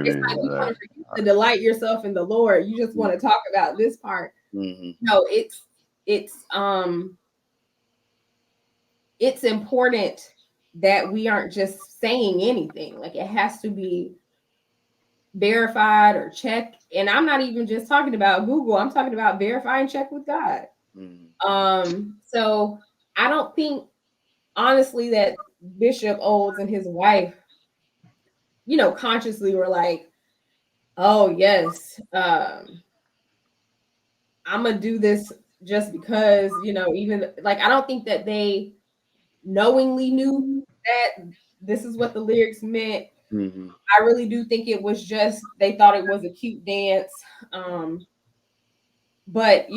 You want to delight yourself in the Lord. You just want to talk about this part. Mm-hmm. No, it's important that we aren't just saying anything. Like, it has to be verified or checked. And I'm not even just talking about Google. I'm talking about verify and check with God. Mm-hmm. So I don't think, honestly, that Bishop Olds and his wife, consciously were like, oh yes, I'm gonna do this just because, even like, I don't think that they knowingly knew that this is what the lyrics meant. Mm-hmm. I really do think it was just, they thought it was a cute dance. But,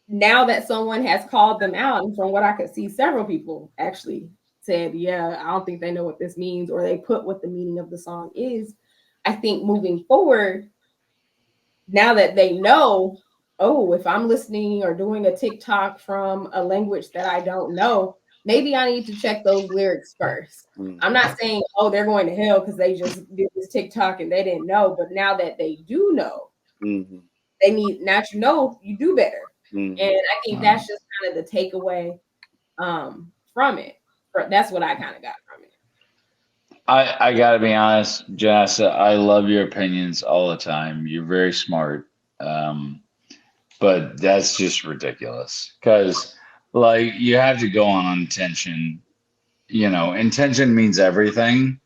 now that someone has called them out, and from what I could see, several people actually said, yeah, I don't think they know what this means, or they put what the meaning of the song is. I think moving forward, now that they know, oh, if I'm listening or doing a TikTok from a language that I don't know, maybe I need to check those lyrics first. Mm-hmm. I'm not saying, oh, they're going to hell because they just did this TikTok and they didn't know. But now that they do know, mm-hmm. they need, now you do better. Mm-hmm. And I think that's just kind of the takeaway from it. That's what I kind of got from it. I got to be honest, Janessa, I love your opinions all the time. You're very smart. But that's just ridiculous, because like, you have to go on intention intention means everything.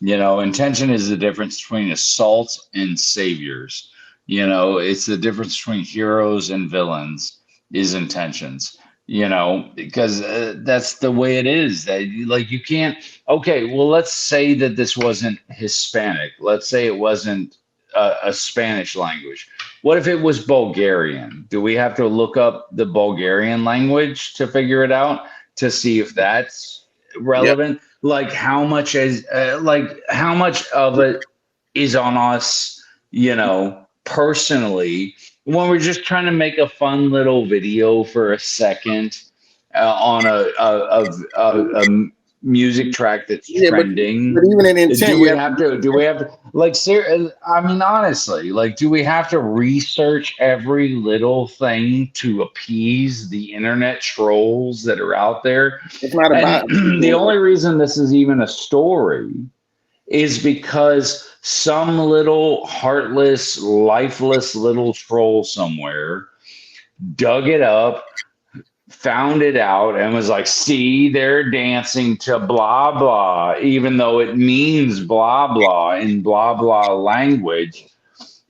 Intention is the difference between assault and saviors. It's the difference between heroes and villains is intentions. Because that's the way it is. That like you can't. Okay, well, let's say that this wasn't Hispanic. Let's say it wasn't a Spanish language. What if it was Bulgarian? Do we have to look up the Bulgarian language to figure it out to see if that's Yep. relevant? Like how much of it is on us, personally, when we're just trying to make a fun little video for a second on a music track that's Yeah, trending. but even in intent, Do we have to like I mean, honestly, like, do we have to research every little thing to appease the internet trolls that are out there? it's not about. And the only reason this is even a story is because some little heartless, lifeless little troll somewhere dug it up, found it out, and was like, see, they're dancing to blah, blah, even though it means blah, blah in blah, blah language.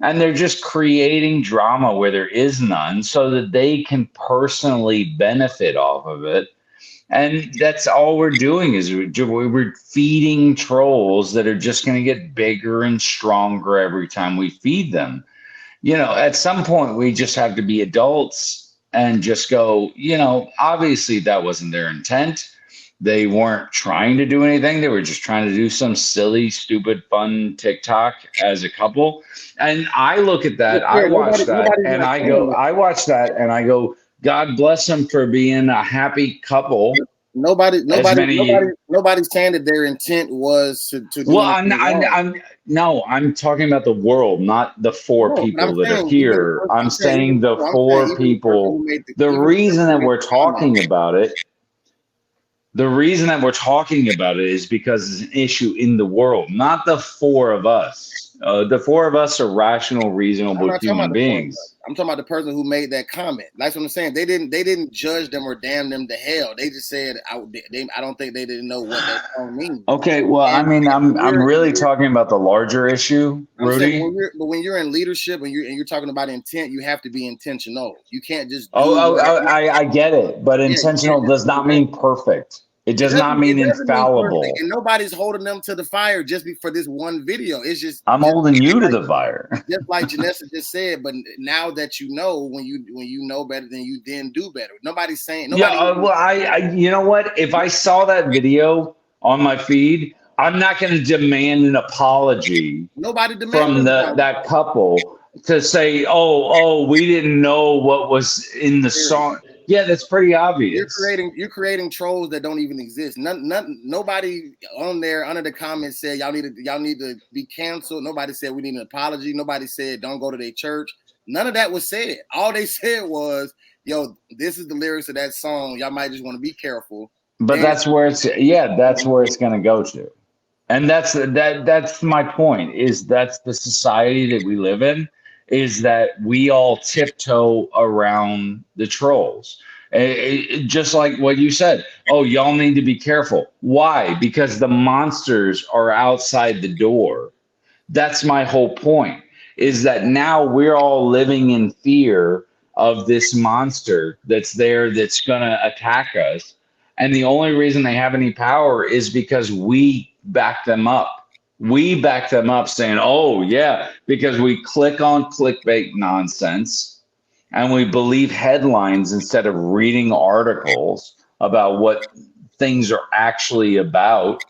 And they're just creating drama where there is none so that they can personally benefit off of it. And that's all we're doing is we're feeding trolls that are just going to get bigger and stronger every time we feed them. At some point, we just have to be adults and just go, obviously that wasn't their intent. They weren't trying to do anything. They were just trying to do some silly, stupid, fun TikTok as a couple. And I look at that, I watch that, and I go, God bless them for being a happy couple. Nobody's saying that their intent was to do. Well, I'm talking about the world, not the four people that are here. I'm saying the four people. The reason that we're talking about it. The reason that we're talking about it is because it's an issue in the world, not the four of us. The four of us are rational, reasonable human beings. I'm talking about the person who made that comment. That's what I'm saying. They didn't judge them or damn them to hell. They just said I don't think they didn't know what that song means. Okay, well, and I mean, I'm really talking about the larger issue, Rudy. But when you're in leadership and you're talking about intent, you have to be intentional. You can't just. I get it, but intentional does not mean perfect. It does not mean infallible. And nobody's holding them to the fire just for this one video. It's just I'm holding you to the fire. Just like Janessa just said, but now that you know, when you know better, then you then do better. Nobody's saying nobody. Yeah, well, I you know what? If I saw that video on my feed, I'm not going to demand an apology from that couple to say, oh, we didn't know what was in the song. Yeah, that's pretty obvious. You're creating trolls that don't even exist. Nobody on there under the comments said y'all need to be canceled. Nobody said we need an apology. Nobody said don't go to their church. None of that was said. All they said was, yo, this is the lyrics of that song. Y'all might just want to be careful. But that's where it's going to go to. And that's my point, is that's the society that we live in, is that we all tiptoe around the trolls. Just like what you said. Oh, y'all need to be careful. Why? Because the monsters are outside the door. That's my whole point, is that now we're all living in fear of this monster that's there that's going to attack us. And the only reason they have any power is because we back them up. We back them up saying, oh, yeah, because we click on clickbait nonsense and we believe headlines instead of reading articles about what things are actually about.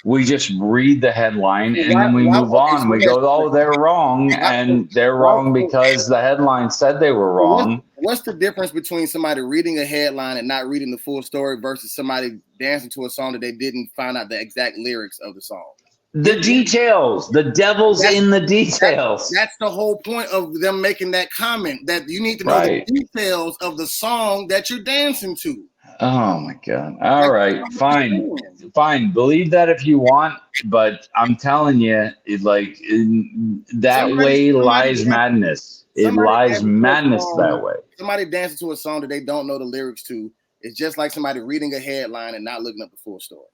We just read the headline and then we move on. We go, oh, they're wrong. And they're wrong because the headline said they were wrong. What's the difference between somebody reading a headline and not reading the full story versus somebody dancing to a song that they didn't find out the exact lyrics of the song? The details, the devil's in the details. That's the whole point of them making that comment, that you need to know the details of the song that you're dancing to. Oh my God. All right, fine. Believe that if you want, but I'm telling you, that way lies madness. It lies madness that way. Somebody dancing to a song that they don't know the lyrics to, It's just like somebody reading a headline and not looking up the full story.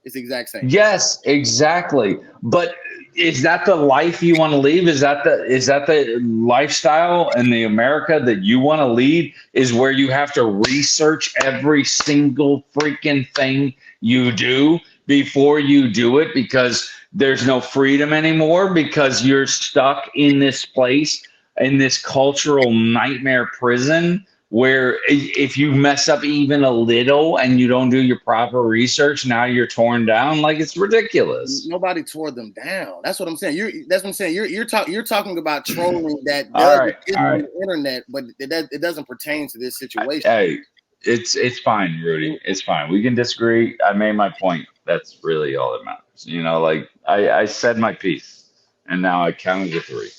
It's the exact same. Yes, exactly. But is that the life you want to lead? Is that the lifestyle and the America that you want to lead? Is where you have to research every single freaking thing you do before you do it because there's no freedom anymore because you're stuck in this place, in this cultural nightmare prison where if you mess up even a little and you don't do your proper research, now you're torn down. Like, it's ridiculous. Nobody tore them down. That's what I'm saying. That's what I'm saying. You're talking about trolling that All does right. on the internet, but it doesn't pertain to this situation. Hey, it's fine, Rudy. It's fine. We can disagree. I made my point. That's really all that matters. You know, like I said my piece, and now I counted to 3.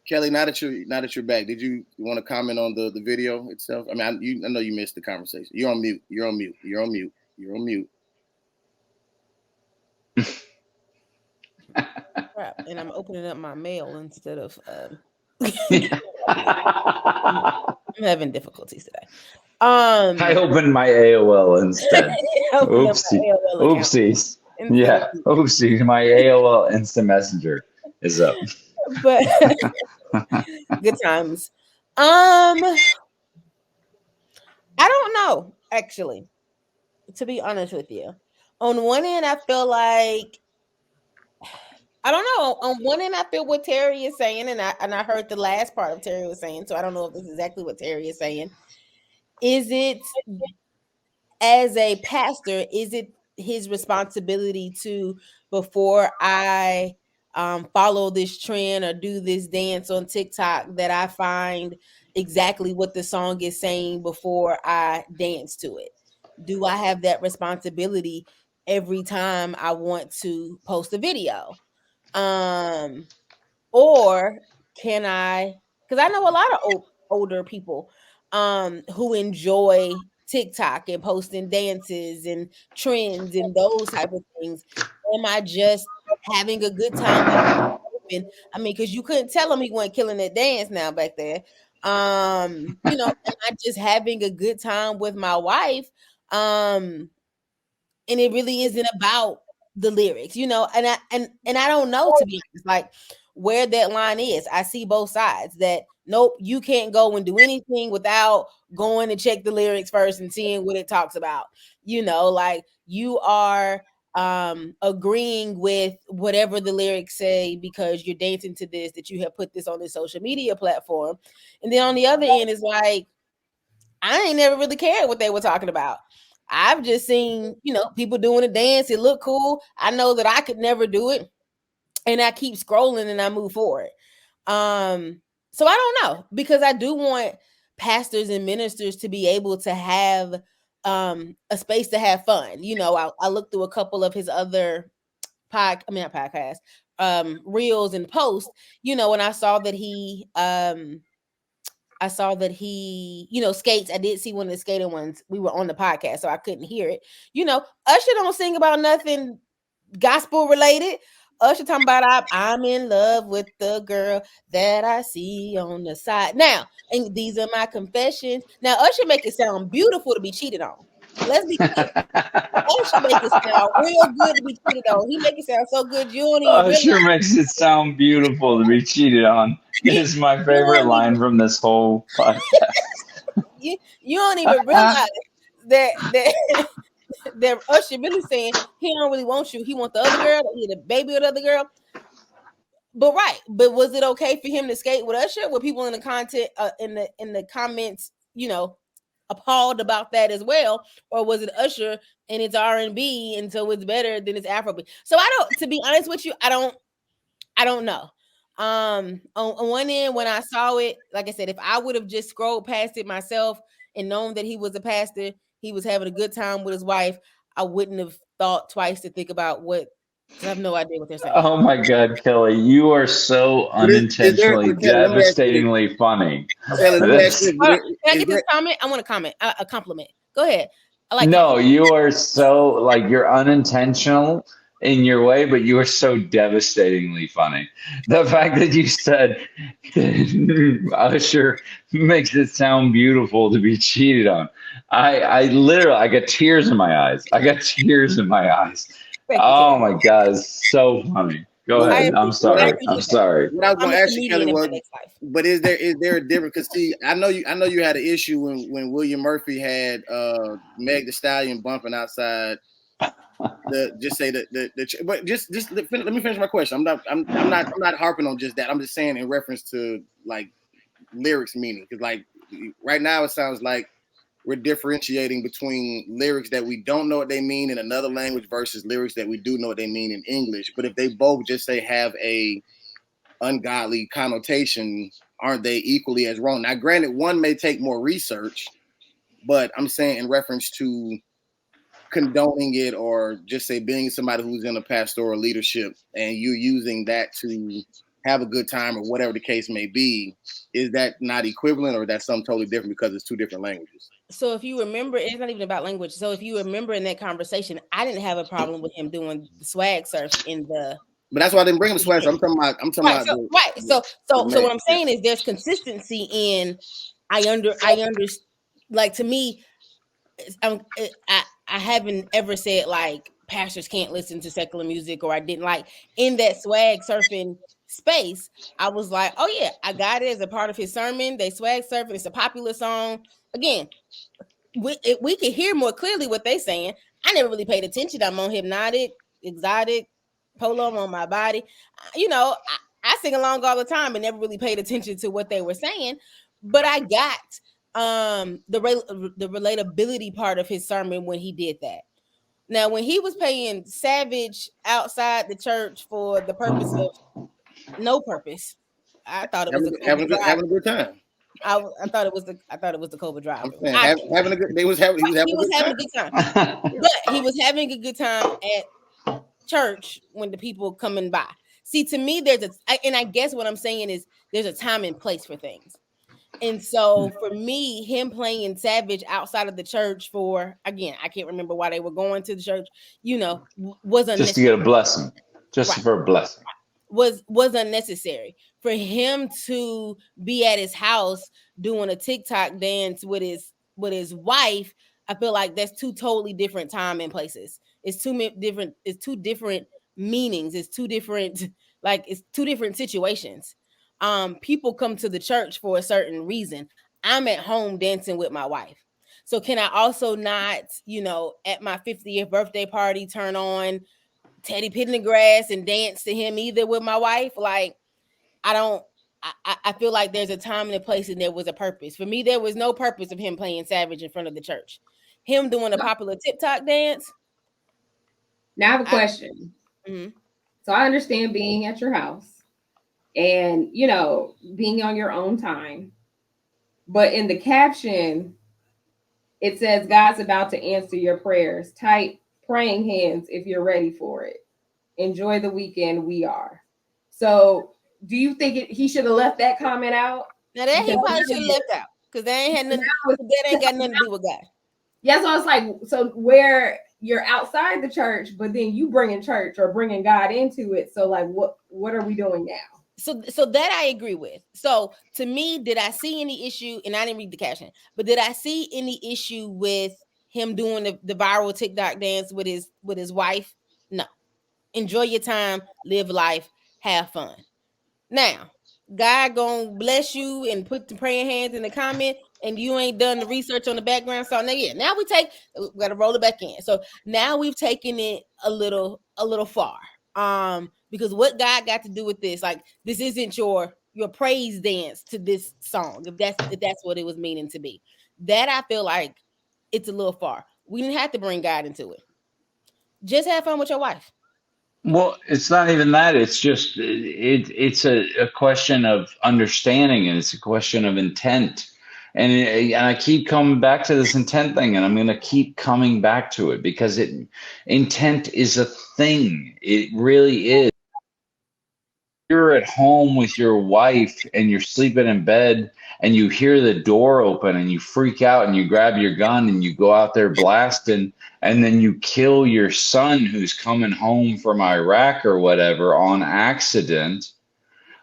Kelly, now that you're back, did you want to comment on the video itself? I mean, I know you missed the conversation. You're on mute. Crap, and I'm opening up my mail instead of. I'm having difficulties today. I opened my AOL instead. Oopsies. Yeah, oopsies. My AOL Instant Messenger is up. But good times. I don't know, actually, to be honest with you. On one end, I feel like I don't know. On one end, I feel what Terry is saying, and I heard the last part of Terry was saying, so I don't know if this is exactly what Terry is saying. Is it, as a pastor, is it his responsibility to, before I follow this trend or do this dance on TikTok, that I find exactly what the song is saying before I dance to it? Do I have that responsibility every time I want to post a video? Or can I, because I know a lot of older people who enjoy TikTok and posting dances and trends and those type of things. Am I just having a good time? I mean, because you couldn't tell him he wasn't killing that dance now back there. Am I just having a good time with my wife? And it really isn't about the lyrics, and I don't know, to be honest, like where that line is. I see both sides that nope, you can't go and do anything without going to check the lyrics first and seeing what it talks about. Like you are agreeing with whatever the lyrics say because you're dancing to this, that you have put this on this social media platform. And then on the other end is like, I ain't never really cared what they were talking about. I've just seen, people doing a dance. It looked cool. I know that I could never do it. And I keep scrolling and I move forward. So I don't know, because I do want pastors and ministers to be able to have a space to have fun. I looked through a couple of his other reels and posts, and I saw that he skates. I did see one of the skating ones. We were on the podcast, so I couldn't hear it. Usher don't sing about nothing gospel related. Usher talking about I'm in love with the girl that I see on the side. Now, and these are my confessions. Now, Usher make it sound beautiful to be cheated on. Let's be clear. Usher make it sound real good to be cheated on. He make it sound so good you don't even Usher makes it sound beautiful to be cheated on. It is my favorite line from this whole podcast. You don't even realize that Usher really saying he don't really want you. He want the other girl. He the baby of the other girl. But was it okay for him to skate with Usher? Were people in the content in the comments, appalled about that as well, or was it Usher and it's R&B and so it's better than it's Afrobeat? So to be honest with you, I don't know. On one end, when I saw it, like I said, if I would have just scrolled past it myself and known that he was a pastor, he was having a good time with his wife, I wouldn't have thought twice to think about what. I have no idea what they're saying. Oh my God, Kelly, you are so unintentionally, devastatingly funny. Can I get this comment? I want to comment, a compliment. Go ahead. I like. No, you are so you're unintentional in your way, but you were so devastatingly funny. The fact that you said Usher makes it sound beautiful to be cheated on. I literally, I got tears in my eyes. I got tears in my eyes. Thank you, Oh Kelly. my God, it's so funny. Go But ahead. I'm what I, sorry. I'm sorry. what I was I'm going a to ask you, comedian Kelly, in my was, next life. but is there a difference? Because see, I know you had an issue when William Murphy had Meg Thee Stallion bumping outside but let me finish my question. I'm not harping on just that. I'm just saying in reference to like lyrics meaning, because like right now it sounds like we're differentiating between lyrics that we don't know what they mean in another language versus lyrics that we do know what they mean in English. But if they both just say have a ungodly connotation, aren't they equally as wrong? Now, granted, one may take more research, but I'm saying in reference to condoning it, or just say being somebody who's in a pastoral leadership and you using that to have a good time or whatever the case may be, is that not equivalent, or that's something totally different because it's two different languages? So if you remember, it's not even about language. So if you remember in that conversation, I didn't have a problem with him doing the swag surf in the. But that's why I didn't bring him swag. So I'm talking about So what I'm saying is there's consistency in I under like, to me, I haven't ever said like pastors can't listen to secular music, or I didn't like in that swag surfing space. I was like, oh yeah, I got it as a part of his sermon. They swag surfing. It's a popular song. Again, we can hear more clearly what they're saying. I never really paid attention. I'm on Hypnotic, Exotic, Polo on my body. I sing along all the time and never really paid attention to what they were saying. But I got the relatability part of his sermon when he did that. Now, when he was paying Savage outside the church for the purpose of no purpose, I thought it was having a good time. I thought it was the Cobra driver. I'm saying, having a good. He was having a good time. But he was having a good time at church when the people coming by. See, to me, and I guess what I'm saying is there's a time and place for things. And so for me, him playing Savage outside of the church for, again, I can't remember why they were going to the church, was unnecessary. Just to get a blessing, for a blessing. Was unnecessary. For him to be at his house doing a TikTok dance with his wife, I feel like that's two totally different time and places. It's two different meanings. It's two different situations. People come to the church for a certain reason. I'm at home dancing with my wife. So can I also not, at my 50th birthday party, turn on Teddy Pendergrass and dance to him either with my wife? Like, I feel like there's a time and a place, and there was a purpose. For me, there was no purpose of him playing Savage in front of the church. Him doing a popular TikTok dance. Now I have a question. So I understand being at your house and, being on your own time. But in the caption, it says, God's about to answer your prayers. Type praying hands if you're ready for it. Enjoy the weekend. We are. So do you think he should have left that comment out? Now that he probably should have left out, because that ain't got nothing to do with God. Yeah, so I was like, so where you're outside the church, but then you bringing church or bringing God into it. So like, what are we doing now? So that I agree with. So to me, did I see any issue? And I didn't read the caption, but did I see any issue with him doing the viral TikTok dance with his wife? No. Enjoy your time, live life, have fun. Now, God gonna bless you and put the praying hands in the comment, and you ain't done the research on the background. So now we gotta roll it back in. So now we've taken it a little far. Because what God got to do with this? Like, this isn't your praise dance to this song, if that's what it was meaning to be. That I feel like it's a little far. We didn't have to bring God into it. Just have fun with your wife. Well, it's not even that. It's just it's a question of understanding, and it's a question of intent. And I keep coming back to this intent thing, and I'm going to keep coming back to it because intent is a thing. It really is. you're at home with your wife and you're sleeping in bed and you hear the door open and you freak out and you grab your gun and you go out there blasting and then you kill your son who's coming home from Iraq or whatever on accident,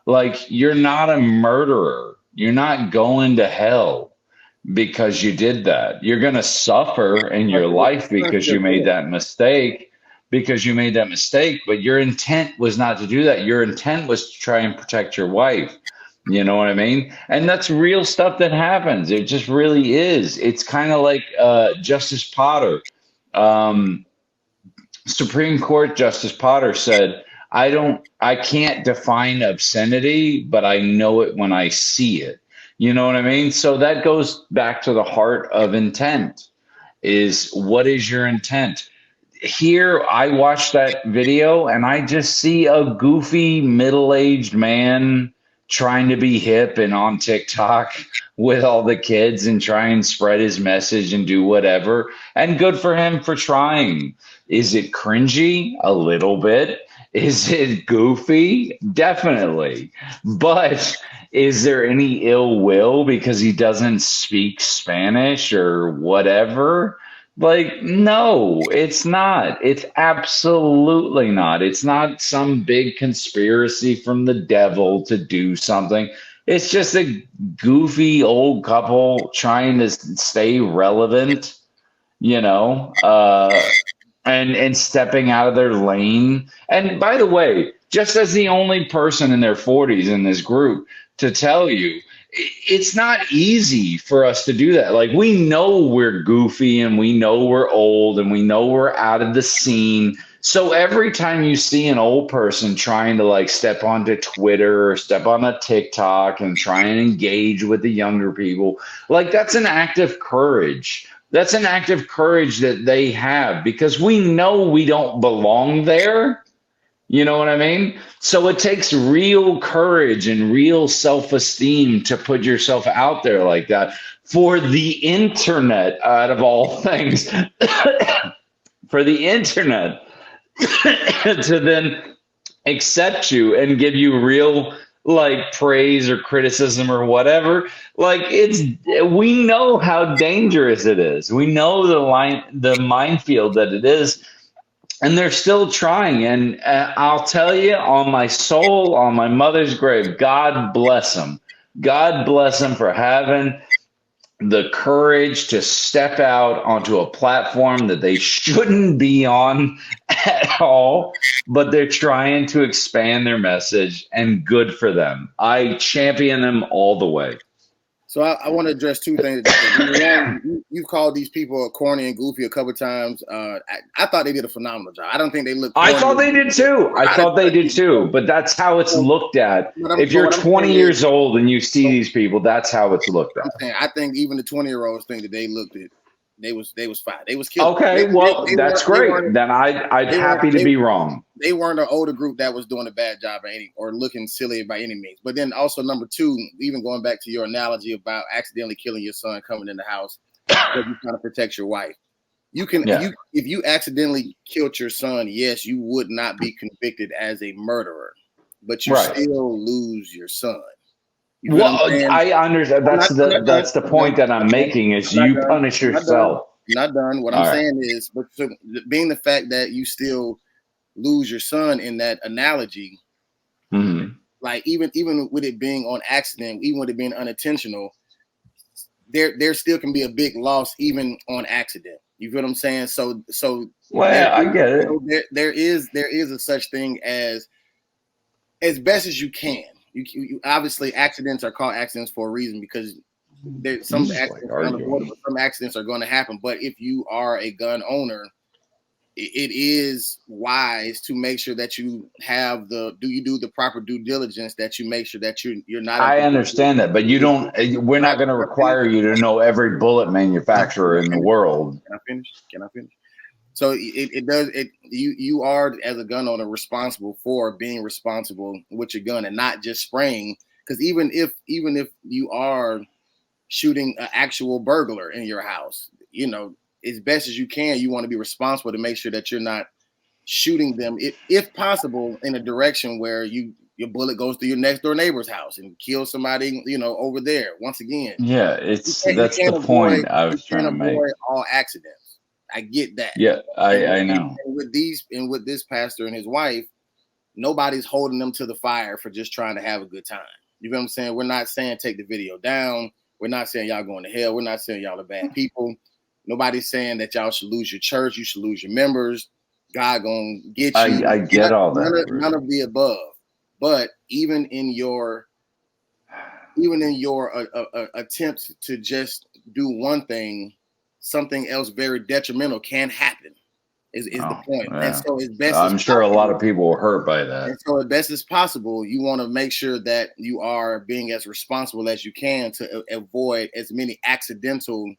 like you're not a murderer. You're not going to hell because you did that. You're going to suffer in your life because you made that mistake, but your intent was not to do that. Your intent was to try and protect your wife. You know what I mean? And that's real stuff that happens. It just really is. It's kind of like Justice Potter. Supreme Court Justice Potter said, I can't define obscenity, but I know it when I see it. You know what I mean? So that goes back to the heart of intent, is what is your intent? Here, I watched that video and I just see a goofy middle-aged man trying to be hip and on TikTok with all the kids and try and spread his message and do whatever. And good for him for trying. Is it cringy? A little bit. Is it goofy? Definitely. But is there any ill will because he doesn't speak Spanish or whatever? Like, no, it's not. It's absolutely not. It's not some big conspiracy from the devil to do something. It's just a goofy old couple trying to stay relevant, you know, and stepping out of their lane. And by the way, just as the only person in their 40s in this group to tell you, it's not easy for us to do that. Like, we know we're goofy and we know we're old and we know we're out of the scene. So every time you see an old person trying to like step onto Twitter or step on a TikTok and try and engage with the younger people, like that's an act of courage. That's an act of courage that they have because we know we don't belong there. You know what I mean? So it takes real courage and real self-esteem to put yourself out there like that for the internet, out of all things, for the internet to then accept you and give you real like praise or criticism or whatever. Like, we know how dangerous it is. We know the minefield that it is. And they're still trying. And I'll tell you, on my soul, on my mother's grave, God bless them. God bless them for having the courage to step out onto a platform that they shouldn't be on at all, but they're trying to expand their message, and good for them. I champion them all the way. So I want to address two things. You've called these people corny and goofy a couple of times. I thought they did a phenomenal job. I don't think they look corny. I thought they did too. I thought they did too. But that's how it's looked at. If you're 20 years old and you see these people, that's how it's looked at. I think even the 20-year-olds think that they looked at. They was fine. They was killed. Okay, that's great. Then I'd happy to be wrong. They weren't an older group that was doing a bad job or looking silly by any means. But then also number two, even going back to your analogy about accidentally killing your son coming in the house because you're trying to protect your wife. You can if you accidentally killed your son, yes, you would not be convicted as a murderer, but you still lose your son. Well, I understand. That's the point that I'm making is you punish yourself. Not done. What I'm saying is, but being the fact that you still lose your son in that analogy, like even with it being on accident, even with it being unintentional, there still can be a big loss even on accident. You feel what I'm saying? So I get it. So there is a such thing as best as you can. You obviously accidents are called accidents for a reason because there's some accidents are unavoidable. Some accidents are going to happen. But if you are a gun owner, it is wise to make sure that you have do the proper due diligence, that you make sure that you're not. I understand that, but you don't. We're not going to require you to know every bullet manufacturer in the world. Can I finish? So you are, as a gun owner, responsible for being responsible with your gun and not just spraying. Because even if you are shooting an actual burglar in your house, as best as you can, you want to be responsible to make sure that you're not shooting them, if possible, in a direction where you your bullet goes through your next door neighbor's house and kills somebody, over there. Once again, Yeah, that's the point I was trying to make. All accidents. I get that. Yeah, I know. And with this pastor and his wife, nobody's holding them to the fire for just trying to have a good time. You know what I'm saying? We're not saying take the video down. We're not saying y'all going to hell. We're not saying y'all are bad people. Nobody's saying that y'all should lose your church. You should lose your members. God gonna get you. I get all that. None of the above. But even in your attempts to just do one thing, something else very detrimental can happen. Is the point. Yeah. And so as best I'm sure a lot of people were hurt by that. And so as best as possible, you want to make sure that you are being as responsible as you can to avoid as many accidental,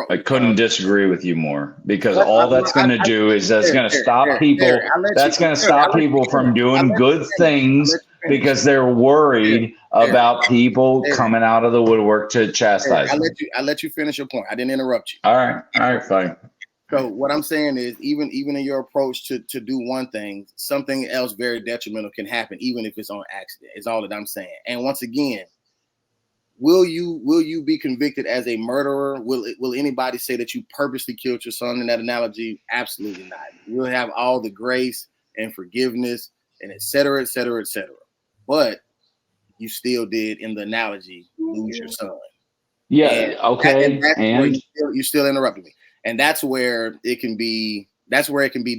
I couldn't disagree with you more, because all that's going to do is that's going to stop people. That's going to stop people from doing good things because they're worried about people coming out of the woodwork to chastise them. I let you finish your point. I didn't interrupt you. All right, fine. So what I'm saying is, even in your approach to do one thing, something else very detrimental can happen, even if it's on accident. Is all that I'm saying. And once again, will you be convicted as a murderer? Will anybody say that you purposely killed your son in that analogy? Absolutely not. You'll have all the grace and forgiveness and et cetera, et cetera, et cetera. But you still did, in the analogy, lose your son. Yeah. And okay. And you still interrupted me. And that's where it can be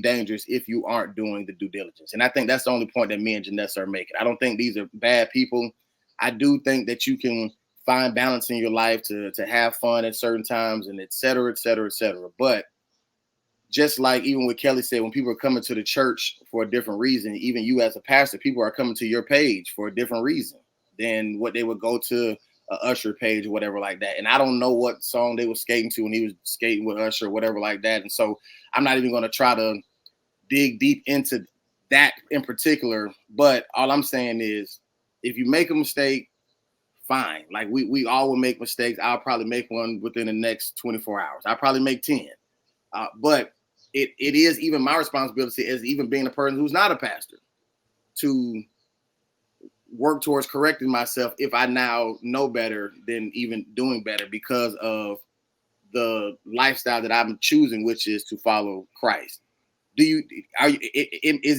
dangerous if you aren't doing the due diligence. And I think that's the only point that me and Janessa are making. I don't think these are bad people. I do think that you can find balance in your life to have fun at certain times and et cetera, et cetera, et cetera. But just like even what Kellie said, when people are coming to the church for a different reason, even you as a pastor, people are coming to your page for a different reason than what they would go to a Usher page or whatever like that. And I don't know what song they were skating to when he was skating with Usher or whatever like that. And so I'm not even going to try to dig deep into that in particular. But all I'm saying is, if you make a mistake, fine. Like we all will make mistakes. I'll probably make one within the next 24 hours. I'll probably make 10. But it is even my responsibility as even being a person who's not a pastor to work towards correcting myself if I now know better than even doing better because of the lifestyle that I'm choosing, which is to follow Christ. Is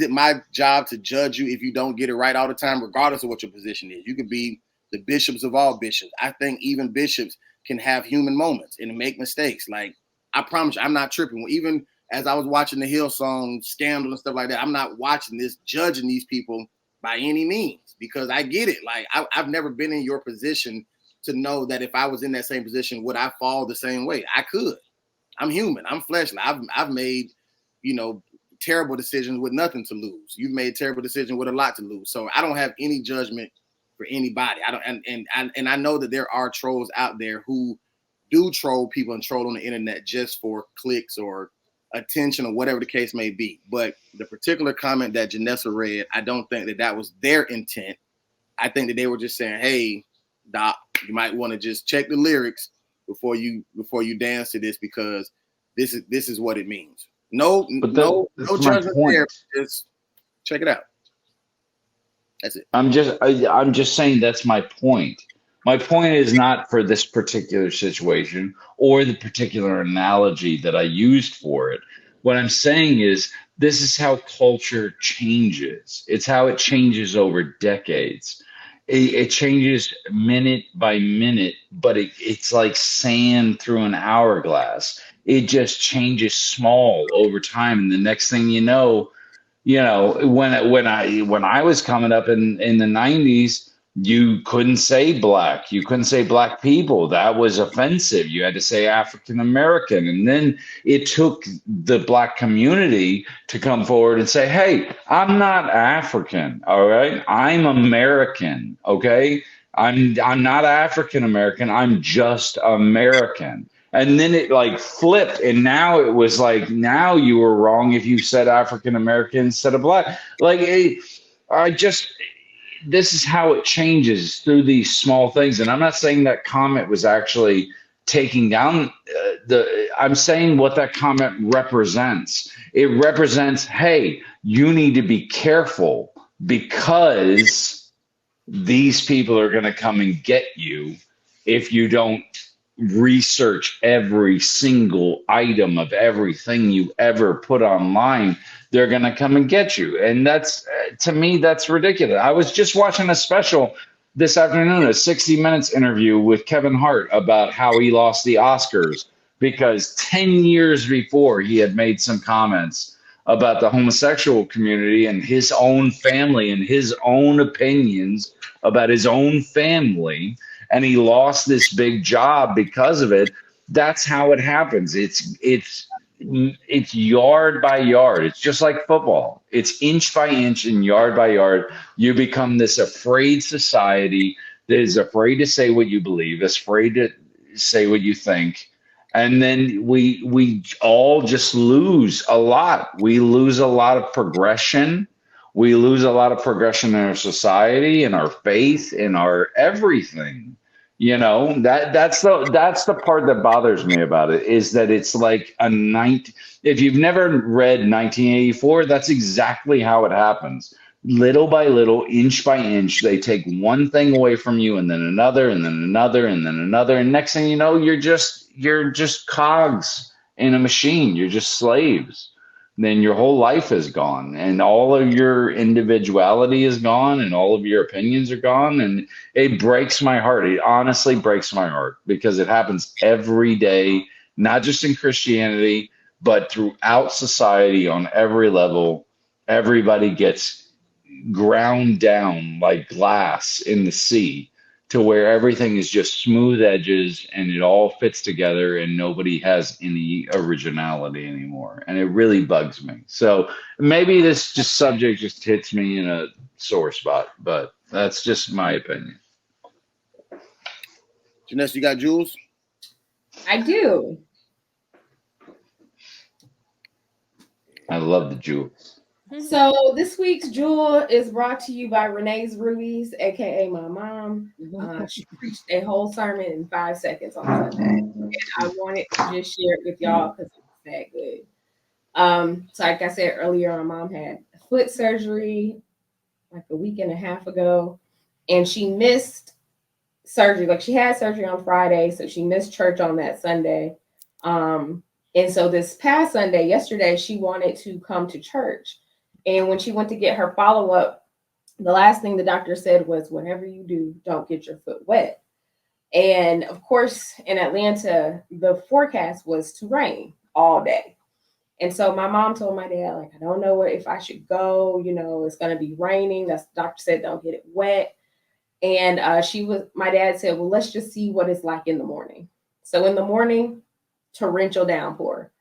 it my job to judge you if you don't get it right all the time, regardless of what your position is? You could be the bishops of all bishops. I think even bishops can have human moments and make mistakes. Like, I promise you, I'm not tripping. Even as I was watching the Hillsong scandal and stuff like that, I'm not watching this, judging these people by any means, because I get it. Like, I've never been in your position to know that if I was in that same position, would I fall the same way? I could. I'm human. I'm fleshly. I've made, terrible decisions with nothing to lose. You've made terrible decisions with a lot to lose. So I don't have any judgment for anybody. I don't, and I know that there are trolls out there who do troll people and troll on the internet just for clicks or attention or whatever the case may be. But the particular comment that Janessa read, I don't think that was their intent. I think that they were just saying, hey, Doc, you might want to just check the lyrics before you dance to this, because this is what it means. No judgment there. Just check it out. That's it. I'm just saying that's my point. My point is not for this particular situation or the particular analogy that I used for it. What I'm saying is this is how culture changes. It's how it changes over decades. It changes minute by minute, but it's like sand through an hourglass. It just changes small over time. And the next thing you know, when I was coming up in the 90s, you couldn't say black. You couldn't say black people. That was offensive. You had to say African American. And then it took the black community to come forward and say, hey, I'm not African. All right. I'm American. Okay. I'm not African American. I'm just American. And then it like flipped. And now it was like, now you were wrong if you said African American instead of black. Like, this is how it changes through these small things. And I'm not saying that comment was actually taking down I'm saying what that comment represents. It represents, hey, you need to be careful because these people are going to come and get you if you don't research every single item of everything you ever put online. They're going to come and get you. And that's, to me, that's ridiculous. I was just watching a special this afternoon, a 60 Minutes interview with Kevin Hart about how he lost the Oscars because 10 years before he had made some comments about the homosexual community and his own family and his own opinions about his own family, and he lost this big job because of it. That's how it happens. It's yard by yard. It's just like football. It's inch by inch and yard by yard. You become this afraid society that is afraid to say what you believe, is afraid to say what you think. And then we all just lose a lot. We lose a lot of progression. We lose a lot of progression in our society, in our faith, in our everything. You know, that's the part that bothers me about it, is that it's like if you've never read 1984, that's exactly how it happens. Little by little, inch by inch, they take one thing away from you, and then another, and then another, and then another. And next thing you know, you're just cogs in a machine. You're just slaves. Then your whole life is gone, and all of your individuality is gone, and all of your opinions are gone. And it breaks my heart. It honestly breaks my heart, because it happens every day, not just in Christianity, but throughout society on every level. Everybody gets ground down like glass in the sea, to where everything is just smooth edges and it all fits together and nobody has any originality anymore. And it really bugs me. So maybe this subject just hits me in a sore spot, but that's just my opinion. Janessa, you got jewels? I do. I love the jewels. So this week's jewel is brought to you by Renee's Rubies, a.k.a. my mom. She preached a whole sermon in 5 seconds on Sunday. And I wanted to just share it with y'all because it's that good. So like I said earlier, my mom had foot surgery like a week and a half ago, and she missed surgery. Like, she had surgery on Friday, so she missed church on that Sunday. And so this past Sunday, yesterday, she wanted to come to church. And when she went to get her follow-up, the last thing the doctor said was, whatever you do, don't get your foot wet. And of course, in Atlanta, the forecast was to rain all day. And so my mom told my dad, like, I don't know if I should go, it's going to be raining. The doctor said, don't get it wet. And my dad said, well, let's just see what it's like in the morning. So in the morning, torrential downpour.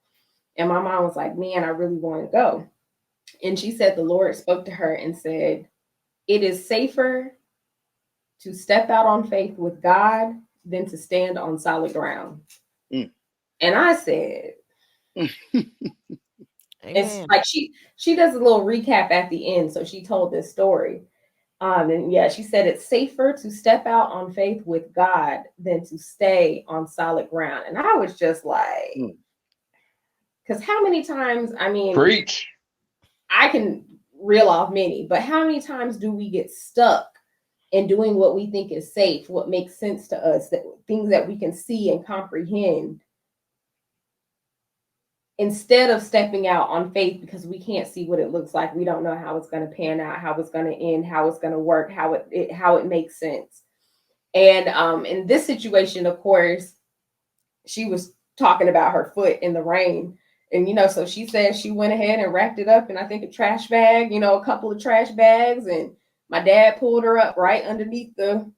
And my mom was like, man, I really want to go. And she said the Lord spoke to her and said, it is safer to step out on faith with God than to stand on solid ground. And I said, it's like she does a little recap at the end. So she told this story. And yeah, she said it's safer to step out on faith with God than to stay on solid ground. And I was just like, because how many times, Preach. I can reel off many, but how many times do we get stuck in doing what we think is safe, what makes sense to us, that things that we can see and comprehend, instead of stepping out on faith because we can't see what it looks like. We don't know how it's going to pan out, how it's going to end, how it's going to work, how it makes sense. And in this situation, of course, she was talking about her foot in the rain. And, so she said she went ahead and wrapped it up in, I think, a trash bag, a couple of trash bags. And my dad pulled her up right underneath the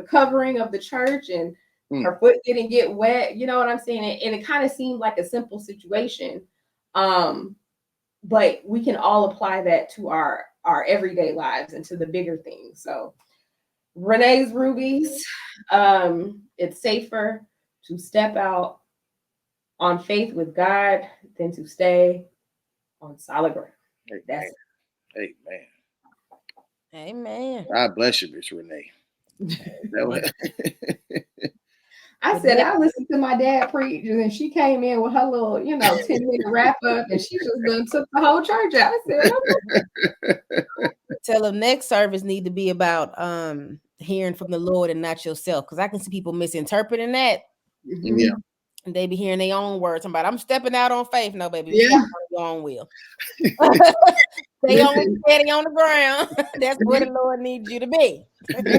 covering of the church, and her foot didn't get wet. You know what I'm saying? And it kind of seemed like a simple situation. But we can all apply that to our everyday lives and to the bigger things. So Renee's Rubies, it's safer to step out on faith with God than to stay on solid ground. That's it. Amen. God bless you, Miss Renee. I said, I listened to my dad preach, and then she came in with her little, 10-minute wrap up, and she just took the whole church out. I said, Tell them next service need to be about hearing from the Lord and not yourself, because I can see people misinterpreting that. Yeah. And they be hearing their own words. I'm stepping out on faith. No, baby, you Yeah. got your own will. Stay on steady on the ground. That's where the Lord needs you to be.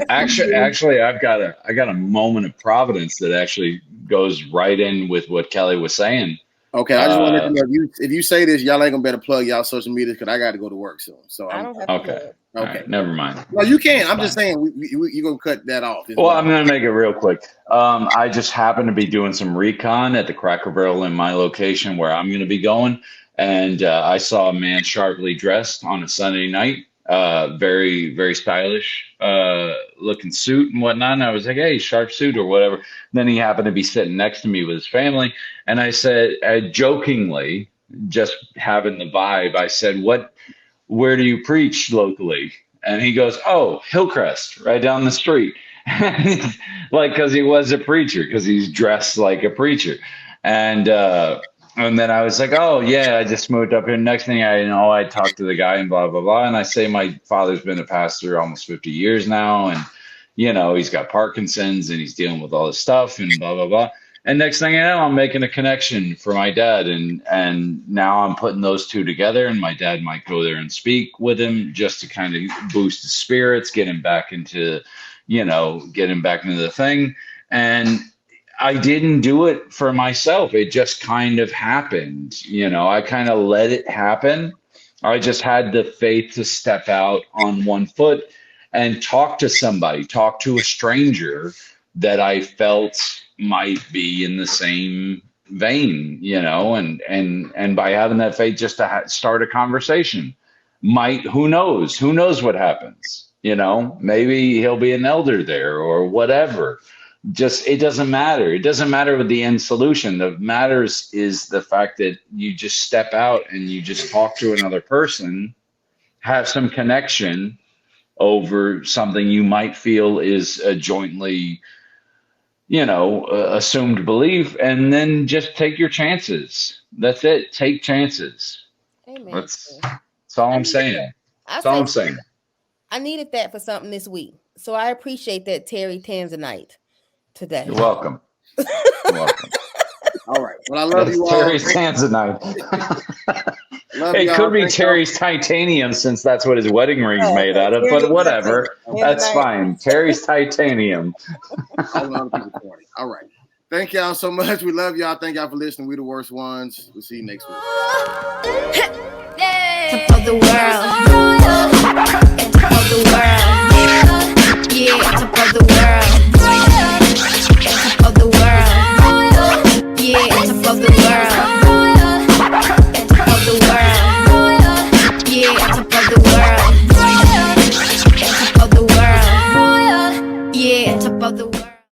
Actually, I got a moment of providence that actually goes right in with what Kelly was saying. Okay, I just want to let you know if you say this, y'all ain't gonna better plug y'all social media because I got to go to work soon. So I don't have okay. to. All right, never mind. Well, you can. I'm just saying you're gonna cut that off. Well, I'm gonna make it real quick. I just happen to be doing some recon at the Cracker Barrel in my location where I'm gonna be going, and I saw a man sharply dressed on a Sunday night, very very stylish looking suit and whatnot. And I was like, hey, sharp suit or whatever. And then he happened to be sitting next to me with his family, and I said, jokingly, just having the vibe, I said, where do you preach locally? And he goes, oh, Hillcrest, right down the street. Like, because he was a preacher, because he's dressed like a preacher. And then I was like, oh, yeah, I just moved up here. Next thing I know, I talked to the guy and blah, blah, blah. And I say my father's been a pastor almost 50 years now. And, he's got Parkinson's and he's dealing with all this stuff and blah, blah, blah. And next thing I know, I'm making a connection for my dad. And now I'm putting those two together. And my dad might go there and speak with him just to kind of boost his spirits, get him back into the thing. And I didn't do it for myself. It just kind of happened. I kind of let it happen. I just had the faith to step out on one foot and talk to somebody, talk to a stranger that I felt might be in the same vein, and by having that faith just to start a conversation, who knows what happens, maybe he'll be an elder there or whatever. Just, it doesn't matter. It doesn't matter with the end solution. That matters is the fact that you just step out and you just talk to another person, have some connection over something you might feel is a jointly assumed belief, and then just take your chances. That's it. Take chances. Amen. That's all I'm saying. That's all I'm saying. I needed that for something this week. So I appreciate that, Terry Tanzanite, today. You're welcome. You're welcome. All right. Well, I love you all. Terry's Tanzanite. It could be Terry's titanium, since that's what his wedding ring's made out of, but whatever. That's fine. Terry's titanium. All right. Thank y'all so much. We love y'all. Thank y'all for listening. We the worst ones. We'll see you next week. Top of the world.